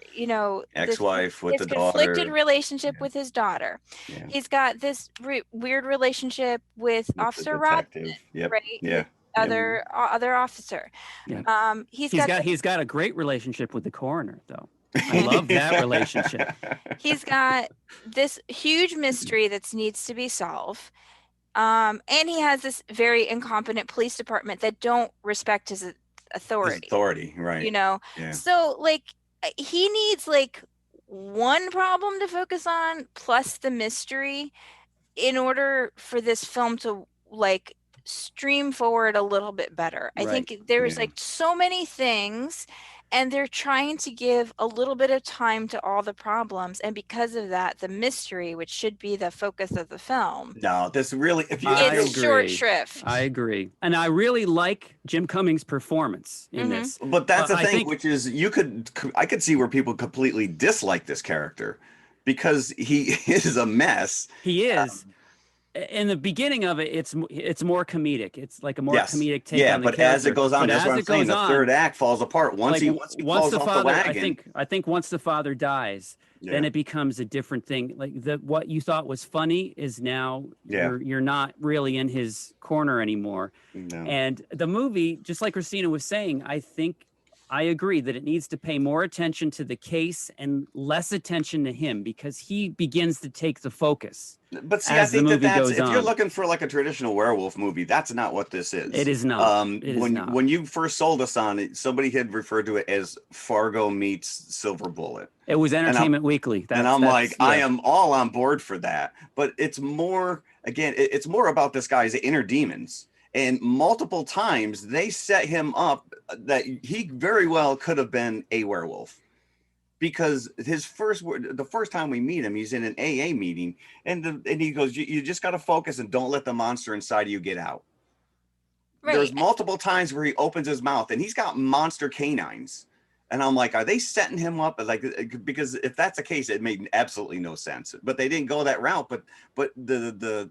ex-wife with the daughter. Conflicted relationship with his daughter. Yeah. He's got this weird relationship with Officer Robin. Right? Yeah. Other officer. Yeah. He's got a great relationship with the coroner, though. I love that relationship. He's got this huge mystery that needs to be solved. And he has this very incompetent police department that don't respect his authority. Right. Yeah. So he needs one problem to focus on plus the mystery in order for this film to stream forward a little bit better. I think there's so many things, and they're trying to give a little bit of time to all the problems, and because of that, the mystery, which should be the focus of the film, it's short shrift. I agree, and I really like Jim Cummings' performance in this. But that's the thing, which is I could see where people completely dislike this character because he is a mess. He is. In the beginning of it, it's more comedic. It's like a more comedic take on the character. As it goes on, that's what I'm saying. The third act falls apart once he falls off the wagon. I think once the father dies, then it becomes a different thing. What you thought was funny is now you're not really in his corner anymore. No. And the movie, just like Christina was saying, I agree that it needs to pay more attention to the case and less attention to him because he begins to take the focus. But see, I think that's if you're looking for a traditional werewolf movie, that's not what this is. It is not. When you first sold us on it, somebody had referred to it as Fargo meets Silver Bullet. It was Entertainment Weekly. I am all on board for that. But it's more, again, it's more about this guy's inner demons. And multiple times they set him up that he very well could have been a werewolf. Because the first time we meet him, he's in an AA meeting, and he goes, "You just got to focus and don't let the monster inside of you get out." Right. There's multiple times where he opens his mouth, and he's got monster canines. And I'm like, are they setting him up? Like, because if that's the case, it made absolutely no sense. But they didn't go that route. But the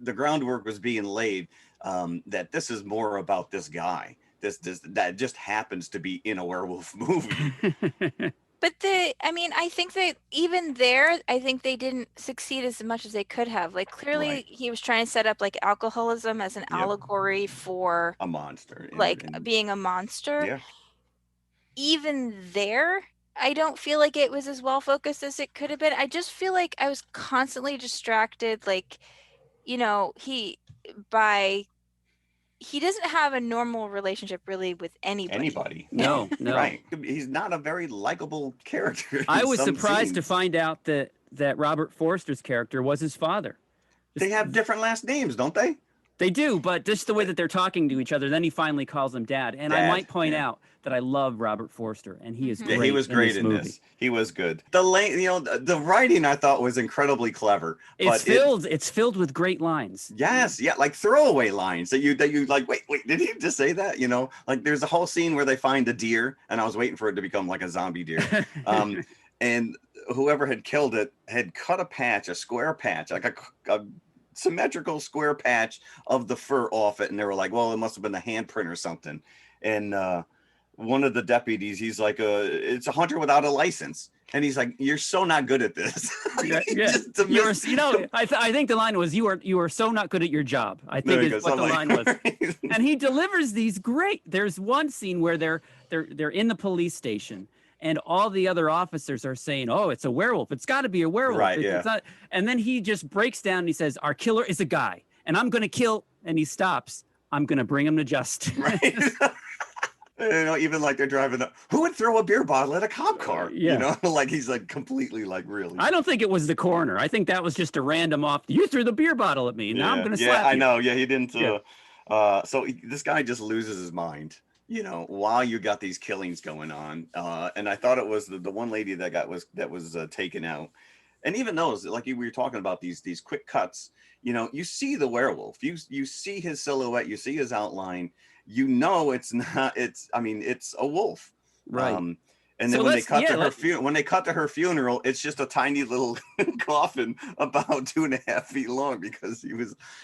groundwork was being laid, that this is more about this guy. This that just happens to be in a werewolf movie. But I think that even there, I think they didn't succeed as much as they could have. Like, clearly Right. he was trying to set up like alcoholism as an allegory for A monster. like being a monster. Yeah. Even there, I don't feel like it was as well focused as it could have been. I just feel like I was constantly distracted. Like, he doesn't have a normal relationship really with anybody. No. Right. He's not a very likable character. I was surprised to find out that Robert Forster's character was his father. They have different last names, don't they? They do, but just the way that they're talking to each other, then he finally calls him Dad. And I might point out that I love Robert Forster, and he is great. Yeah, he was great in this. He was good. The writing I thought was incredibly clever. It's filled with great lines. Yes, yeah, like throwaway lines that you like. Wait, did he just say that? Like there's a whole scene where they find a deer, and I was waiting for it to become like a zombie deer. And whoever had killed it had cut a square patch, like a symmetrical square patch of the fur off it, and they were like, well, it must have been a handprint or something. And one of the deputies, he's like, it's a hunter without a license, and he's like, you're so not good at this. Yeah. I think the line was, you are so not good at your job, I think is what the line was. And he delivers these great. There's one scene where they're in the police station, and all the other officers are saying, oh, it's a werewolf. It's got to be a werewolf. Right, It's not. And then he just breaks down and he says, our killer is a guy, and I'm going to kill. And he stops. I'm going to bring him to justice. Right. Even like they're driving up. Who would throw a beer bottle at a cop car? Yeah. Like he's like completely like really. I don't think it was the coroner. I think that was just a random off. You threw the beer bottle at me. Now I'm going to slap you. Yeah, I know. Yeah, he didn't. Yeah. So this guy just loses his mind. While you got these killings going on, and I thought it was the one lady that was taken out, and even those, like we were talking about these quick cuts, you see the werewolf, you see his silhouette, you see his outline, it's a wolf, right? And then when they cut to her funeral, it's just a tiny little coffin about 2.5 feet long because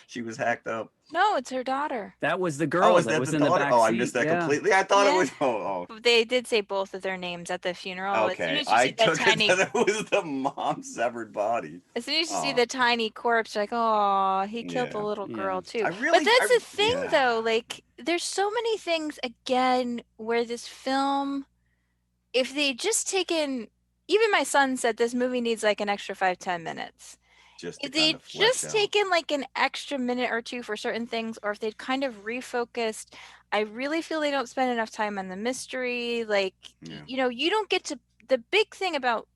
she was hacked up. No, it's her daughter. That was the girl that was in the back seat. I missed that completely. I thought it was. Oh. They did say both of their names at the funeral. Okay, I took it that it was the mom's severed body. As soon as you see the tiny corpse, you're like, oh, he killed the little girl too. But that's the thing, though. Like, there's so many things again where this film. If they just taken, even my son said this movie needs like an extra 5-10 minutes. If they just taken like an extra minute or two for certain things, or if they'd kind of refocused, I really feel they don't spend enough time on the mystery. Like, you don't get to, the big thing about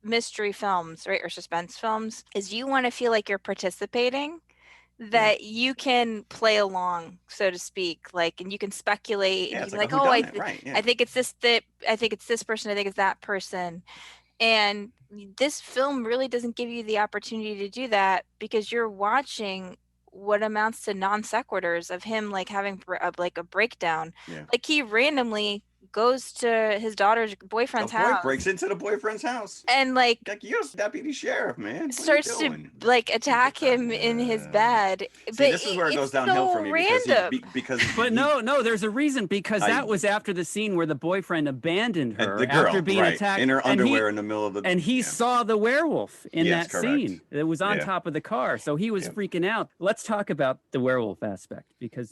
mystery films, right, or suspense films, is you want to feel like you're participating. That you can play along, so to speak, like, and you can speculate. And you can I think it's this. I think it's this person. I think it's that person. And this film really doesn't give you the opportunity to do that because you're watching what amounts to non sequiturs of him, like having like a breakdown. Like he randomly goes to his daughter's boyfriend's house. Breaks into the boyfriend's house. And like you're a deputy sheriff, man. Starts to like attack him in his bed. See, this is where it goes downhill for me because But no, there's a reason, because that was after the scene where the boyfriend abandoned her the girl, after being attacked in her underwear in the middle of the. And he saw the werewolf in that scene. It was on top of the car, so he was freaking out. Let's talk about the werewolf aspect because.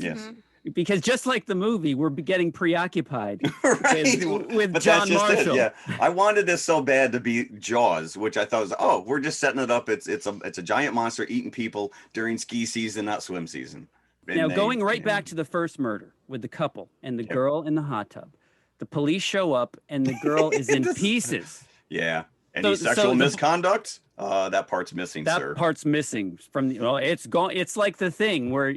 Because just like the movie, we're getting preoccupied with John Marshall. I wanted this so bad to be Jaws, which I thought was, we're just setting it up. It's a giant monster eating people during ski season, not swim season. And now, going back to the first murder with the couple and the girl in the hot tub, the police show up and the girl is in pieces. Yeah. Any sexual misconduct? That part's missing, sir. That part's missing from the. Well, it's gone. It's like the thing where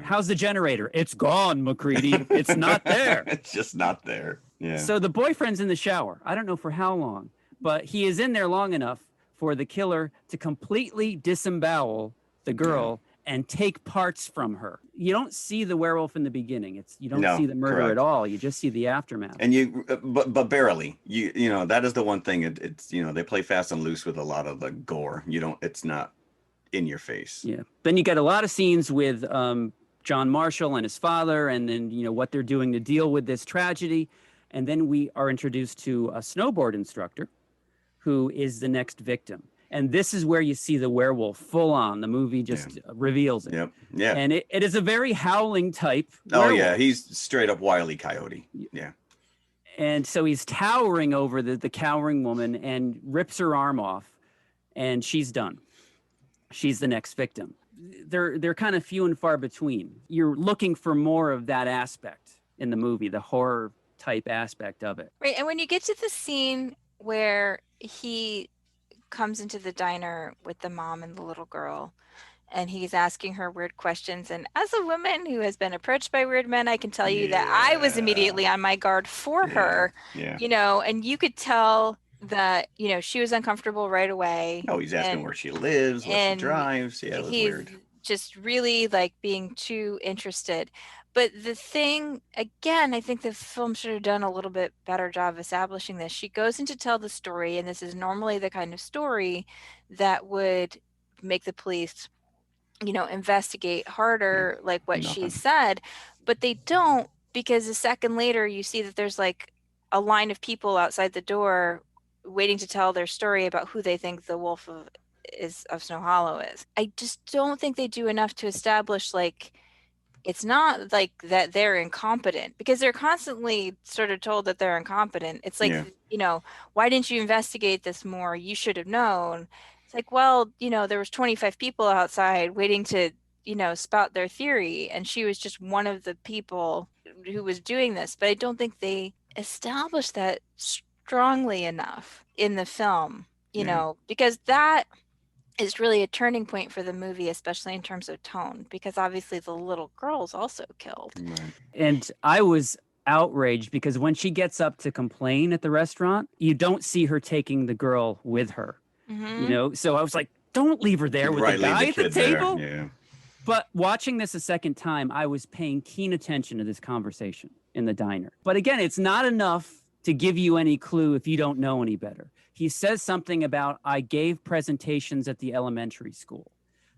how's the generator? It's gone, McCready. It's not there. It's just not there. Yeah. So the boyfriend's in the shower. I don't know for how long, but he is in there long enough for the killer to completely disembowel the girl and take parts from her. You don't see the werewolf in the beginning. You don't No, see the murder correct. at all. You just see the aftermath. And but barely. You know, that is the one thing. It's you know, they play fast and loose with a lot of the gore. It's not in your face. Yeah. Then you get a lot of scenes with John Marshall and his father, and then what they're doing to deal with this tragedy. And then we are introduced to a snowboard instructor who is the next victim. And this is where you see the werewolf full on. The movie just reveals it. Yep. Yeah. And it is a very Howling type Oh werewolf. yeah, he's straight up Wile E Coyote. Yeah. And so he's towering over the cowering woman and rips her arm off, and she's done. She's the next victim. They're kind of few and far between. You're looking for more of that aspect in the movie, the horror type aspect of it. Right. And when you get to the scene where he comes into the diner with the mom and the little girl, and he's asking her weird questions, and as a woman who has been approached by weird men, I can tell you that I was immediately on my guard for her. Yeah. And you could tell that she was uncomfortable right away. Oh, he's asking where she lives, what she drives. Yeah, it was he's weird. Just really like being too interested. But the thing, again, I think the film should have done a little bit better job of establishing this. She goes in to tell the story, and this is normally the kind of story that would make the police, investigate harder, like what she said. But they don't, because a second later, you see that there's like a line of people outside the door waiting to tell their story about who they think the wolf of Snow Hollow is. I just don't think they do enough to establish, like, it's not like that they're incompetent, because they're constantly sort of told that they're incompetent. It's like, why didn't you investigate this more? You should have known. It's like, well, there was 25 people outside waiting to, spout their theory, and she was just one of the people who was doing this. But I don't think they established that strongly enough in the film, because that is really a turning point for the movie, especially in terms of tone, because obviously the little girl's also killed. Right. And I was outraged because when she gets up to complain at the restaurant, you don't see her taking the girl with her. Mm-hmm. So I was like, don't leave her there with the guy at the table. Yeah. But watching this a second time, I was paying keen attention to this conversation in the diner. But again, it's not enough to give you any clue if you don't know any better. He says something about, I gave presentations at the elementary school.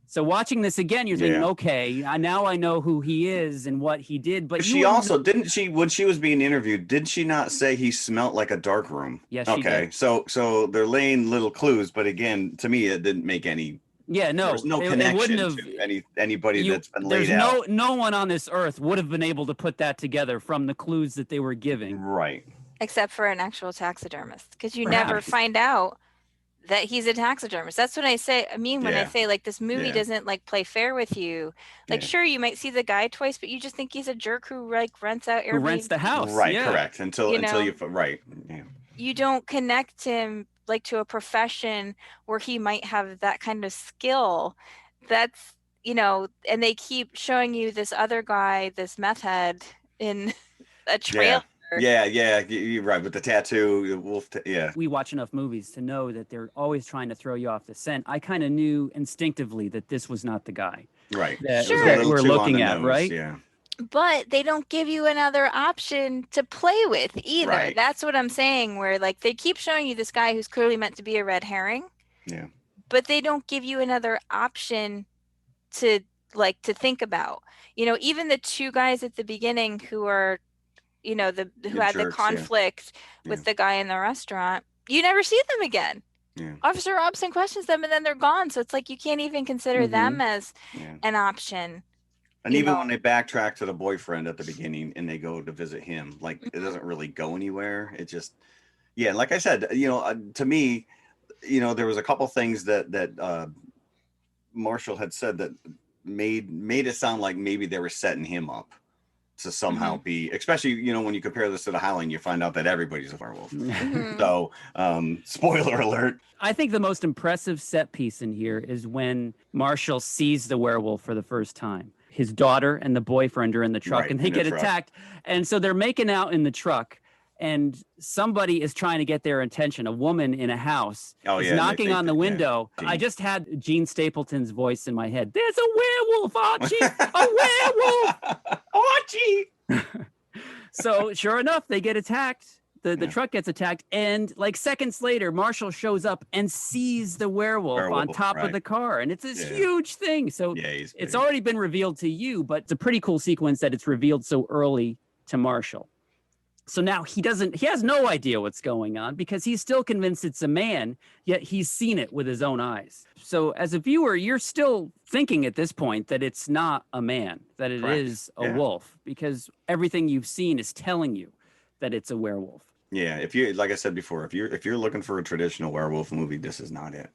So watching this again, you're thinking, okay, now I know who he is and what he did. But she also, didn't she, when she was being interviewed, did she not say he smelt like a dark room? Yes, she did. So they're laying little clues, but again, to me, it didn't make any. Yeah, no. There's no connection to anybody that's been laid out. No one on this earth would have been able to put that together from the clues that they were giving. Right. Except for an actual taxidermist, because you never find out that he's a taxidermist. That's what I say. I mean, when I say, like, this movie doesn't like play fair with you. Like, sure, you might see the guy twice, but you just think he's a jerk who like rents out Airbnb. Who rents the house. Right. Correct. Until you right. Yeah. You don't connect him like to a profession where he might have that kind of skill. That's, and they keep showing you this other guy, this meth head in a trailer. Yeah, you're right. With the tattoo, wolf. We watch enough movies to know that they're always trying to throw you off the scent. I kind of knew instinctively that this was not the guy. Right. That we're looking at, right? Yeah. But they don't give you another option to play with either. Right. That's what I'm saying, where like they keep showing you this guy who's clearly meant to be a red herring. Yeah. But they don't give you another option to think about. Even the two guys at the beginning who are who had jerks, the conflict with the guy in the restaurant, you never see them again. Yeah. Officer Robson questions them and then they're gone. So it's like you can't even consider them as an option. And even when they backtrack to the boyfriend at the beginning and they go to visit him, like it doesn't really go anywhere. It just, like I said, to me, there was a couple things that Marshall had said that made it sound like maybe they were setting him up to somehow be, especially, when you compare this to the Howling, you find out that everybody's a werewolf. So, spoiler alert. I think the most impressive set piece in here is when Marshall sees the werewolf for the first time. His daughter and the boyfriend are in the truck and they get attacked. And so they're making out in the truck. and somebody is trying to get their attention. A woman in a house is and knocking on the window. Gene. I just had Gene Stapleton's voice in my head. There's a werewolf, Archie! A werewolf! Archie! So sure enough, they get attacked. The truck gets attacked, and like seconds later, Marshall shows up and sees the werewolf on top of the car, and it's this huge thing. So it's already been revealed to you, but it's a pretty cool sequence that it's revealed so early to Marshall. So now he has no idea what's going on because he's still convinced it's a man, yet he's seen it with his own eyes. So as a viewer, you're still thinking at this point that it's not a man, that it is a wolf, because everything you've seen is telling you that it's a werewolf. Yeah, if you, like I said before, if you're looking for a traditional werewolf movie, this is not it.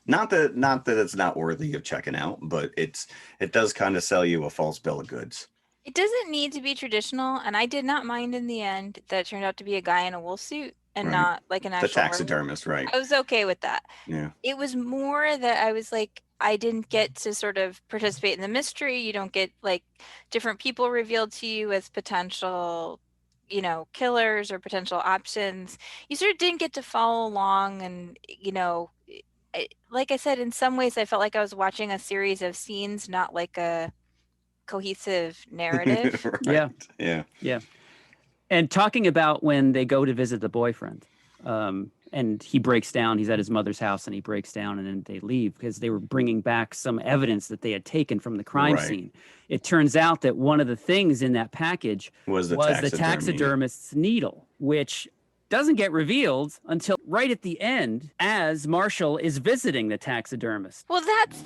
Not that it's not worthy of checking out, but it does kind of sell you a false bill of goods. It doesn't need to be traditional, and I did not mind in the end that it turned out to be a guy in a wolf suit and not like an actual the taxidermist, werewolf. I was okay with that. Yeah. It was more that I was like, I didn't get to sort of participate in the mystery. You don't get like different people revealed to you as potential, killers or potential options. You sort of didn't get to follow along, and like I said, in some ways I felt like I was watching a series of scenes, not like a cohesive narrative. Right. Yeah. And talking about when they go to visit the boyfriend, and he breaks down, he's at his mother's house and he breaks down, and then they leave because they were bringing back some evidence that they had taken from the crime scene. It turns out that one of the things in that package was the taxidermist's needle, which doesn't get revealed until right at the end as Marshall is visiting the taxidermist. Well, that's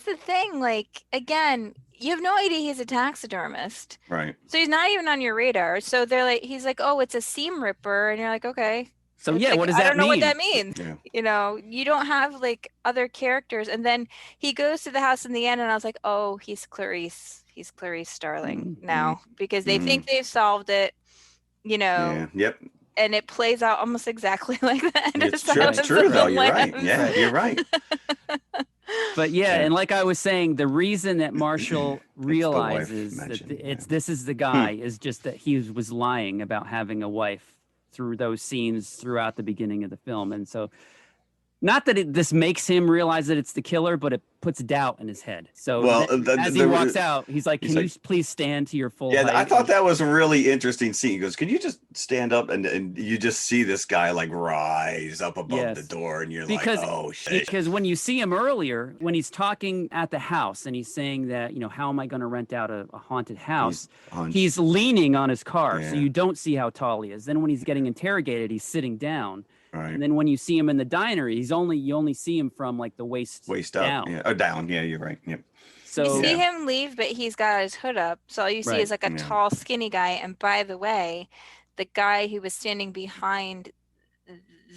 the thing. Like, again, you have no idea he's a taxidermist. Right. So he's not even on your radar. So he's like, oh, it's a seam ripper. And you're like, okay. So what does that mean? I don't know what that means. Yeah. You don't have like other characters. And then he goes to the house in the end, and I was like, oh, he's Clarice. He's Clarice Starling now, because they think they've solved it, Yeah. Yep. And it plays out almost exactly like that. It's true though. You're right. Yeah, you're right. But and like I was saying, the reason that Marshall realizes that this is the guy is just that he was lying about having a wife through those scenes throughout the beginning of the film. And so not that this makes him realize that it's the killer, but it puts doubt in his head. So as he walks out, he's like, can you please stand to your full height? I thought that was a really interesting scene. He goes, can you just stand up? And you just see this guy like rise up above the door, and you're like, oh shit. Because when you see him earlier, when he's talking at the house and he's saying that, how am I going to rent out a haunted house? He's leaning on his car. So you don't see how tall he is. Then when he's getting interrogated, he's sitting down. Right. And then when you see him in the diner, you only see him from like the waist down. Up. Yeah. Oh, down. Yeah, you're right. Yep. So you see him leave, but he's got his hood up. So all you see is like a tall, skinny guy. And by the way, the guy who was standing behind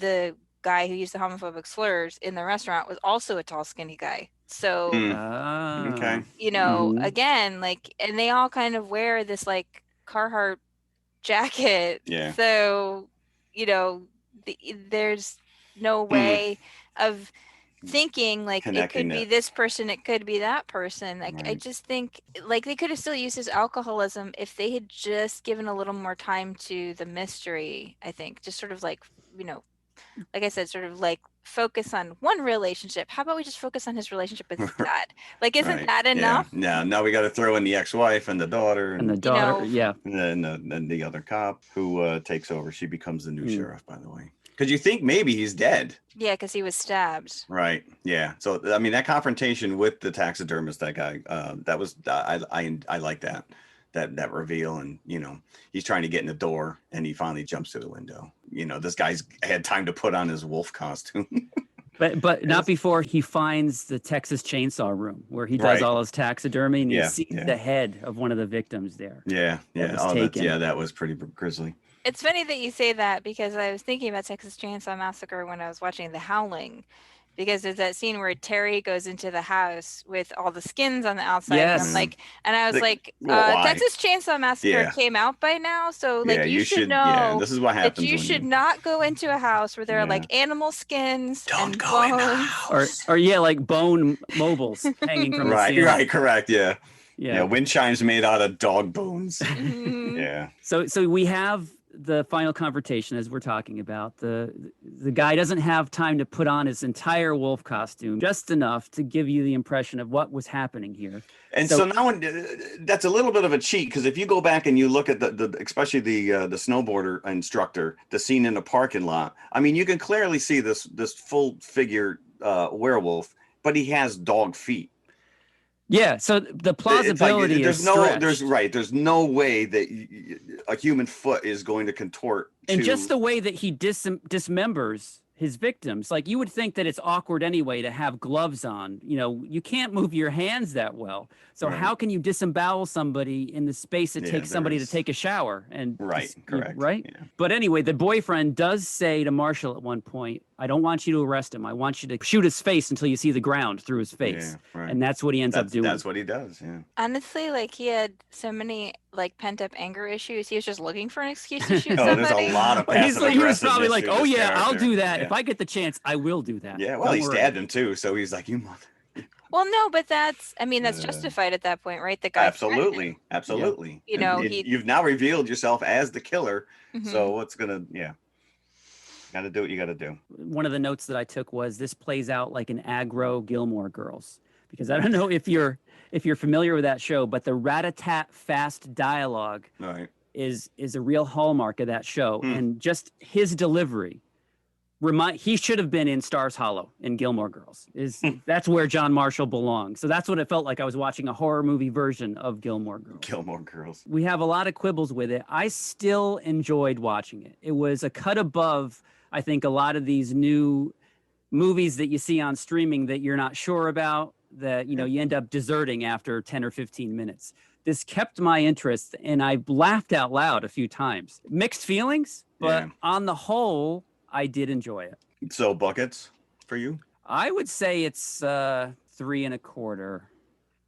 the guy who used the homophobic slurs in the restaurant was also a tall, skinny guy. So, again, like, and they all kind of wear this like Carhartt jacket. Yeah. So, there's no way of thinking like it could be this person, it could be that person. Like I just think like they could have still used his alcoholism if they had just given a little more time to the mystery. I think just sort of like, like I said, sort of like focus on one relationship. How about we just focus on his relationship with his dad? Like, isn't that enough? Yeah. Now we got to throw in the ex-wife and the daughter and then the other cop who takes over. She becomes the new sheriff, by the way. Because you think maybe he's dead. Yeah, because he was stabbed. Right. Yeah. So I mean, that confrontation with the taxidermist, that guy, that was I like that reveal, and he's trying to get in the door, and he finally jumps to the window. This guy's had time to put on his wolf costume. But not before he finds the Texas Chainsaw Room where he does all his taxidermy, and you see the head of one of the victims there. Yeah. That was pretty grisly. It's funny that you say that, because I was thinking about Texas Chainsaw Massacre when I was watching The Howling, because there's that scene where Terry goes into the house with all the skins on the outside. Yes. And I was like, Texas Chainsaw Massacre came out by now, so like you should know. Yeah, this is what happens. That you should not go into a house where there are like animal skins and bones. Or like bone mobiles hanging from the ceiling. Right, correct, yeah. Wind chimes made out of dog bones. Yeah. So we have the final confrontation, as we're talking about, the guy doesn't have time to put on his entire wolf costume, just enough to give you the impression of what was happening here. And so now that's a little bit of a cheat, because if you go back and you look at the especially the snowboarder instructor, the scene in the parking lot, I mean, you can clearly see this full figure werewolf, but he has dog feet. Yeah, so the plausibility is stretched. There's no way that a human foot is going to contort. And just the way that he dismembers his victims, like, you would think that it's awkward anyway to have gloves on. You know, you can't move your hands that well. So how can you disembowel somebody in the space it takes somebody to take a shower? And correct. Right. Yeah. But anyway, the boyfriend does say to Marshall at one point, "I don't want you to arrest him. I want you to shoot his face until you see the ground through his face." Yeah, right. And that's what he ends up doing. That's what he does. Yeah. Honestly, like, he had so many like pent up anger issues. He was just looking for an excuse to shoot somebody. There's a lot of he was probably like, "Oh yeah, I'll do that. Yeah. If I get the chance, I will do that." Yeah, well, he stabbed him too, so he's like, "You mother." Well, no, but that's justified at that point, right? The guy. Absolutely. Yeah. You know, you've now revealed yourself as the killer. So what's gonna? Yeah. Got to do what you got to do. One of the notes that I took was this plays out like an aggro Gilmore Girls, because I don't know if you're familiar with that show, but the rat-a-tat fast dialogue is a real hallmark of that show, and just his delivery. He should have been in Stars Hollow in Gilmore Girls. That's where John Marshall belongs. So that's what it felt like. I was watching a horror movie version of Gilmore Girls. Gilmore Girls. We have a lot of quibbles with it. I still enjoyed watching it. It was a cut above, I think, a lot of these new movies that you see on streaming that you're not sure about, that you end up deserting after 10 or 15 minutes. This kept my interest, and I laughed out loud a few times. Mixed feelings, but on the whole, I did enjoy it. So buckets for you? I would say it's 3.25.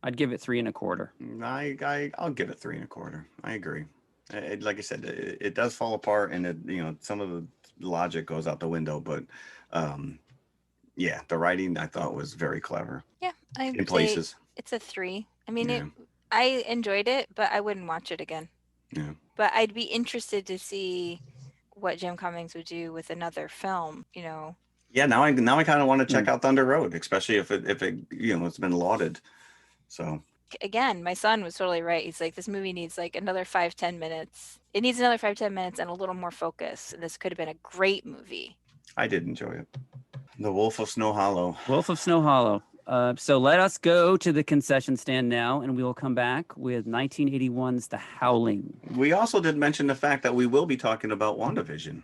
I'd give it 3.25. I'll give it 3.25. I agree. Like I said, it does fall apart, and some of the logic goes out the window. But the writing I thought was very clever. Yeah, in places. It's a 3. I mean, I enjoyed it, but I wouldn't watch it again. Yeah. But I'd be interested to see what Jim Cummings would do with another film. Yeah, now I kind of want to check out Thunder Road, especially if it it's been lauded. So again, my son was totally right. He's like, this movie needs like another 5-10 minutes. It needs another 5-10 minutes and a little more focus. And this could have been a great movie. I did enjoy it. The Wolf of Snow Hollow. Wolf of Snow Hollow. So let us go to the concession stand now, and we will come back with 1981's The Howling. We also did mention the fact that we will be talking about WandaVision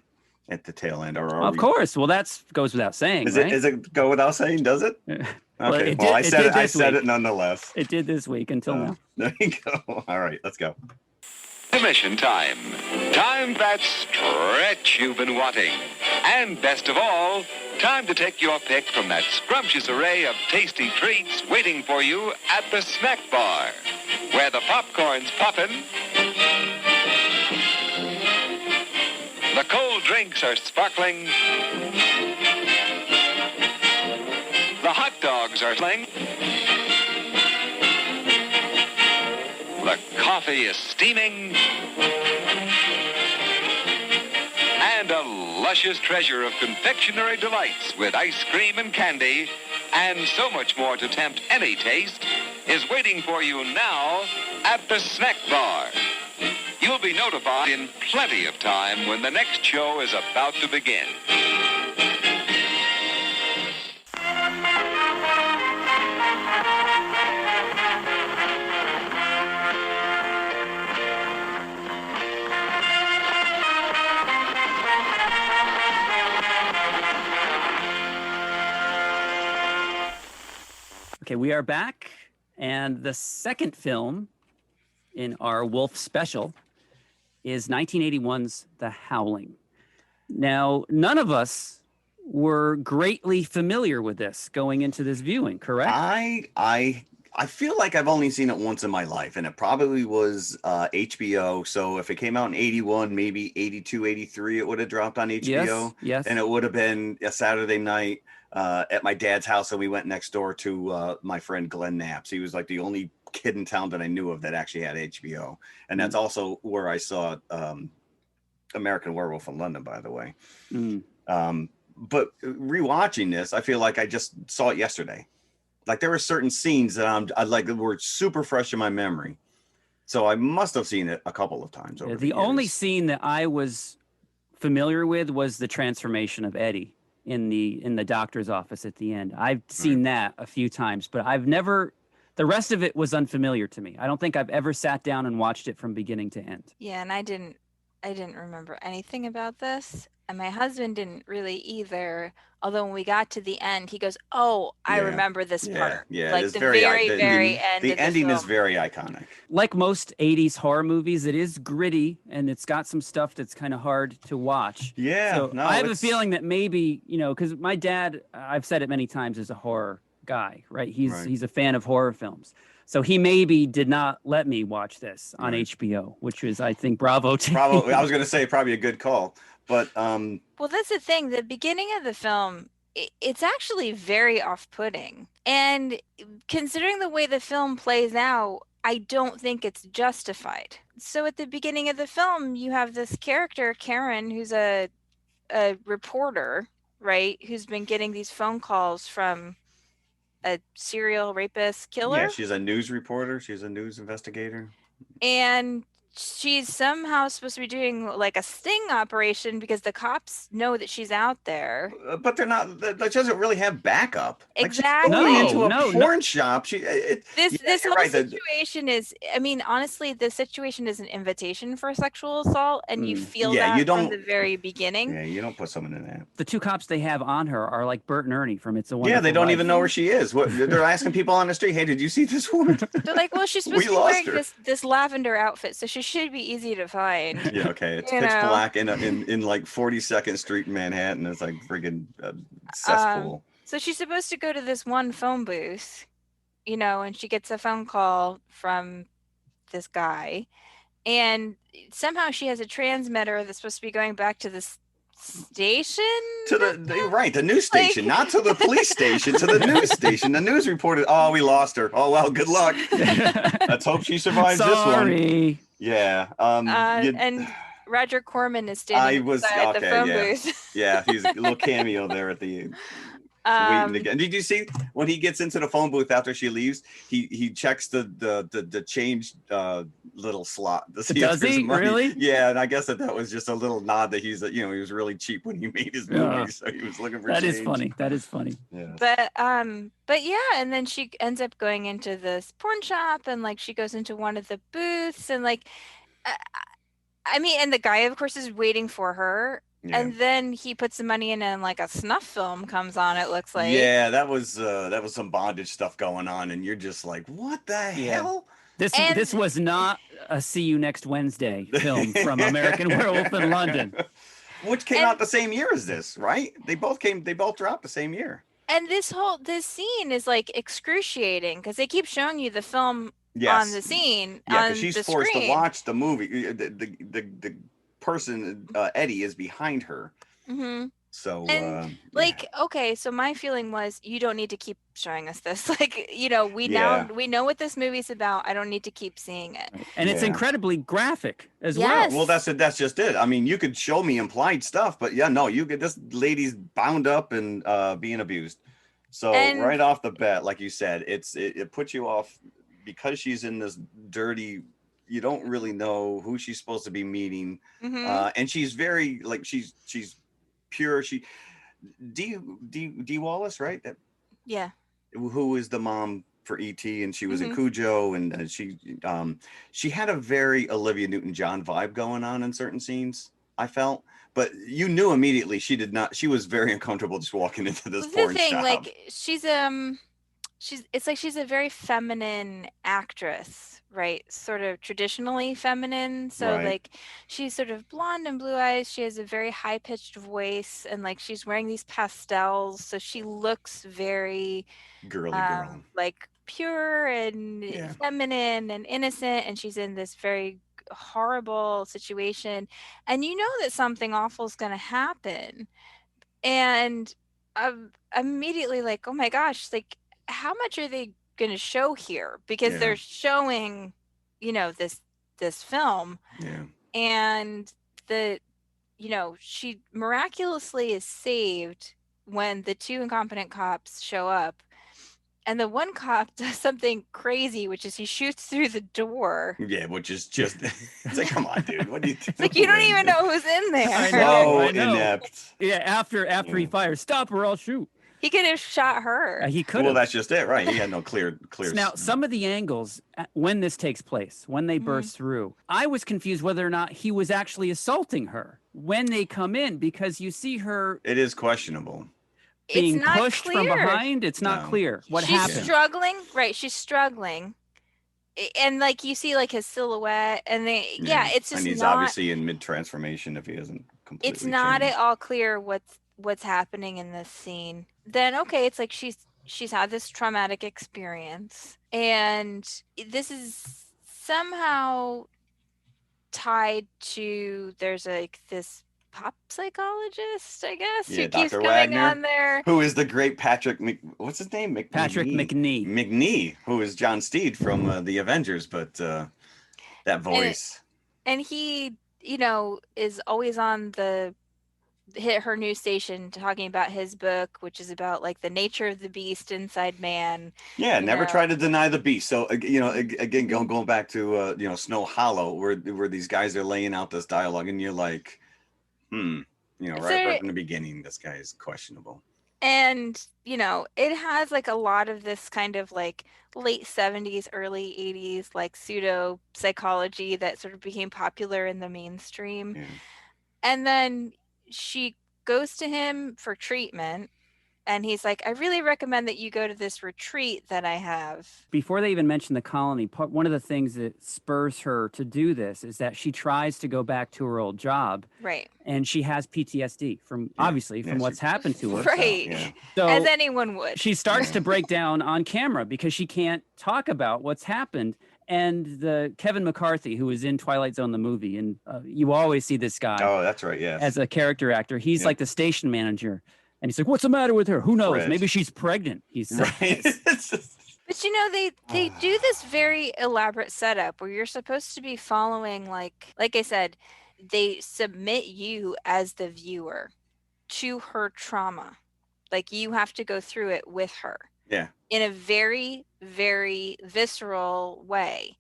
at the tail end. Of course. Well, that goes without saying. Does it go without saying? Does it? Okay. Well, I said it nonetheless. It did this week until now. There you go. All right, let's go. Commission time. Time that stretch you've been wanting. And best of all, time to take your pick from that scrumptious array of tasty treats waiting for you at the snack bar, where the popcorn's poppin', the cold drinks are sparkling, the hot dogs are sling, the coffee is steaming, and a luscious treasure of confectionery delights with ice cream and candy and so much more to tempt any taste is waiting for you now at the snack bar. You'll be notified in plenty of time when the next show is about to begin. Okay, we are back, and the second film in our Wolf special is 1981's The Howling. Now, none of us were greatly familiar with this going into this viewing, correct? I feel like I've only seen it once in my life, and it probably was HBO. So if it came out in 81, maybe 82, 83, it would have dropped on HBO. Yes. And it would have been a Saturday night at my dad's house, and we went next door to my friend Glenn Knapp's. He was like the only kid in town that I knew of that actually had HBO. And that's also where I saw American Werewolf in London, by the way. Mm. But rewatching this, I feel like I just saw it yesterday. Like there were certain scenes that I like that were super fresh in my memory. So I must have seen it a couple of times over The only years. scene that I was familiar with was the transformation of Eddie in the doctor's office at the end. I've seen that a few times, but I've never. The rest of it was unfamiliar to me. I don't think I've ever sat down and watched it from beginning to end. Yeah, and I didn't remember anything about this, and my husband didn't really either. Although when we got to the end, he goes, "Oh, I Yeah. remember this part." Yeah, like it's the very very end. The of ending the is film. very iconic. Like most 80s horror movies, it is gritty and it's got some stuff that's kind of hard to watch. Yeah, So no, I have a it's- feeling that maybe, because my dad, I've said it many times, is a horror guy, right? He's a fan of horror films. So he maybe did not let me watch this on HBO, which was, I think, bravo to Probably, him. I was going to say probably a good call, but Well, that's the thing. The beginning of the film, it's actually very off-putting. And considering the way the film plays out, I don't think it's justified. So at the beginning of the film, you have this character, Karen, who's a reporter, right? Who's been getting these phone calls from a serial rapist killer. yeah, she's a news reporter. She's a news investigator. And she's somehow supposed to be doing like a sting operation because the cops know that she's out there. But they're not. That doesn't really have backup. Exactly. Like she's going into a No, porn shop. This you're whole right, situation is, I mean, honestly, the situation is an invitation for sexual assault, and you feel Yeah, that you from don't- the very beginning. Yeah, you don't put someone in that. The two cops they have on her are like Bert and Ernie from It's a Wonderful Yeah, they don't Life. even know where she is. What they're asking people on the street, hey, did you see this woman? They're like, well, she's supposed We to be lost wearing her. this lavender outfit, so she should be easy to find. Yeah, okay. It's You pitch know. black in like 42nd Street in Manhattan. It's like friggin' cesspool. So she's supposed to go to this one phone booth, and she gets a phone call from this guy, and somehow she has a transmitter that's supposed to be going back to this station. To the news station, not to the police station, to the news station. The news reported, oh, we lost her. Oh, well, good luck. Let's hope she survives this one. Sorry. Yeah. And Roger Corman is standing outside the phone booth. Yeah, he's a little cameo there at the waiting again. Did you see when he gets into the phone booth after she leaves? He checks the change little slot. To see if Does there's he money. really? Yeah, and I guess that was just a little nod that he's he was really cheap when he made his movie, so he was looking for That change. is funny. That is funny. Yeah. But yeah, and then she ends up going into this porn shop, and like she goes into one of the booths, and like I mean, and the guy of course is waiting for her. Yeah. And then he puts the money in, and like a snuff film comes on. It looks like. Yeah, that was some bondage stuff going on, and you're just like, what the hell? This was not a See You Next Wednesday film from American Werewolf in London. Which came out the same year as this, right? They both dropped the same year. And this scene is like excruciating because they keep showing you the film on the scene. Yeah, on because she's the forced screen. to watch the movie. The person Eddie is behind her. Mm-hmm. So okay, so my feeling was you don't need to keep showing us this. Like, we know what this movie's about. I don't need to keep seeing it. And it's incredibly graphic as Yes. Well, that's just it. I mean, you could show me implied stuff, but you get this lady's bound up and being abused. So right off the bat, like you said, it puts you off because she's in this dirty. You don't really know who she's supposed to be meeting, and she's very like she's pure. She D Wallace, right? Yeah. Who is the mom for E.T. and she was in Cujo, and she had a very Olivia Newton-John vibe going on in certain scenes, I felt, but you knew immediately she did not. She was very uncomfortable just walking into this porn shop. Like she's a very feminine actress, right? Sort of traditionally feminine. So like she's sort of blonde and blue eyes. She has a very high pitched voice, and like she's wearing these pastels, so she looks very girly girl, like pure and feminine and innocent. And she's in this very horrible situation, and you know that something awful is going to happen. And I'm immediately like, oh my gosh, like how much are they going to show here? Because they're showing, this film, and the she miraculously is saved when the two incompetent cops show up. And the one cop does something crazy, which is he shoots through the door. Yeah, which is just, it's like, come on, dude. What do you It's like, you don't even know who's in there. I know, So I know. inept. Yeah, after he fires, stop or I'll shoot. He could have shot her. He could Well, have. that's just it, right? He had no clear. Now, some of the angles when this takes place, when they burst through, I was confused whether or not he was actually assaulting her when they come in, because you see her It is questionable. being It's not pushed from clear. behind. It's not No. clear what She's happened. struggling, right? She's struggling, and like you see like his silhouette, and it's just and he's not. obviously in mid transformation if he isn't completely. It's not changed. at all clear what's happening in this scene. Then okay, it's like she's had this traumatic experience, and this is somehow tied to there's like this pop psychologist, I guess, Yeah, who keeps Dr. coming Wagner. on there. Who is the great Patrick? What's his name? Patrick McNee. McNee, who is John Steed from the Avengers, but that voice. And he, is always on hit her news station talking about his book, which is about like the nature of the beast inside man. Yeah, never know. try to deny the beast. So again, going back to Snow Hollow, where these guys are laying out this dialogue, and you're like, right from the beginning, this guy is questionable. And it has like a lot of this kind of like late 70s, early 80s like pseudo psychology that sort of became popular in the mainstream. Yeah. And then she goes to him for treatment, and he's like, I really recommend that you go to this retreat that I have. Before they even mention the colony, one of the things that spurs her to do this is that she tries to go back to her old job. Right. And she has PTSD from what's happened to her. Right. Yeah. So as anyone would. she starts to break down on camera because she can't talk about what's happened. And the Kevin McCarthy, who was in Twilight Zone, the movie, and you always see this guy Oh, that's right. Yeah. as a character actor. He's like the station manager. And he's like, what's the matter with her? Who knows? Fred. Maybe she's pregnant. He says. Right. But they do this very elaborate setup where you're supposed to be following, like I said, they submit you as the viewer to her trauma. Like you have to go through it with her. Yeah. In a very, very visceral way.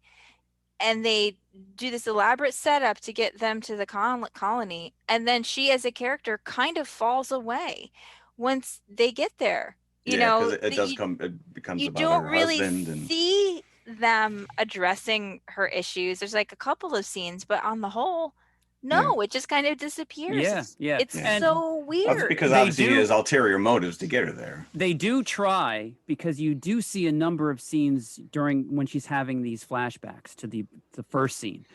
And they do this elaborate setup to get them to the colony. And then she, as a character, kind of falls away once they get there. You know, it becomes you about don't her really husband and see them addressing her issues. There's like a couple of scenes, but on the whole, no, it just kind of disappears. Yeah. It's so weird. Well, it's because obviously he has ulterior motives to get her there. They do try, because you do see a number of scenes when she's having these flashbacks to the first scene.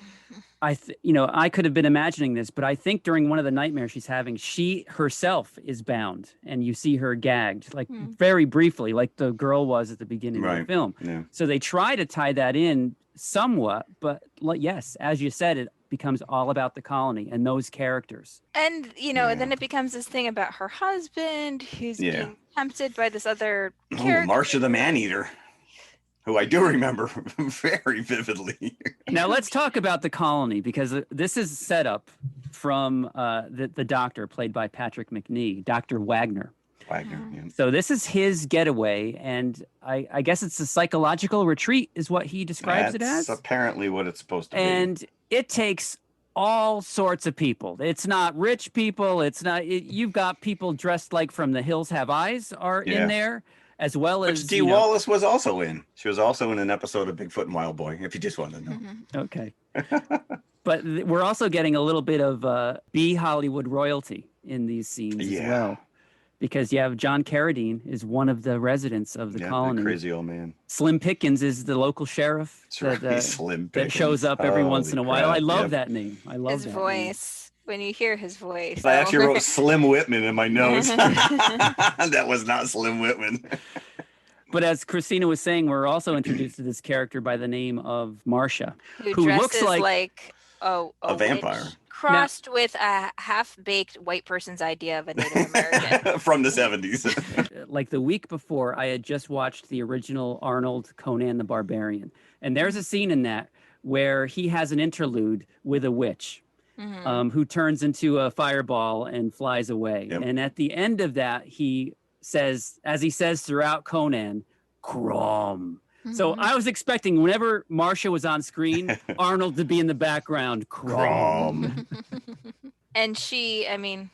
I could have been imagining this, but I think during one of the nightmares she's having, she herself is bound, and you see her gagged, like very briefly, like the girl was at the beginning of the film. Yeah. So they try to tie that in somewhat, but yes, as you said, it becomes all about the colony and those characters. And, then it becomes this thing about her husband who's being tempted by this other character. Marcia the Man-Eater, who I do remember very vividly. Now let's talk about the colony, because this is set up from the doctor played by Patrick McNee, Dr. Wagner. So this is his getaway, and I guess it's a psychological retreat is what he describes it as. That's apparently what it's supposed to be. And it takes all sorts of people. It's not rich people. You've got people dressed like From the Hills Have Eyes are in there, as well as... Which Dee Wallace was also in. She was also in an episode of Bigfoot and Wild Boy, if you just wanted to know. Okay. But we're also getting a little bit of B Hollywood royalty in these scenes as well. Because you have John Carradine is one of the residents of the colony. The crazy old man. Slim Pickens is the local sheriff Slim Pickens. that shows up every once in a while. Crap, I love that name. I love his that voice. When you hear his voice. I actually wrote Slim Whitman in my notes. That was not Slim Whitman. But as Christina was saying, we're also introduced to this character by the name of Marcia, who looks like a vampire. Crossed with a half-baked white person's idea of a Native American. From the 70s. Like the week before, I had just watched the original Arnold Conan the Barbarian. And there's a scene in that where he has an interlude with a witch. Mhm. who turns into a fireball and flies away. Yep. And at the end of that, he says, as he says throughout Conan, Crom. So Mhm. I was expecting whenever Marcia was on screen, Arnold to be in the background, Crom. And she, I mean,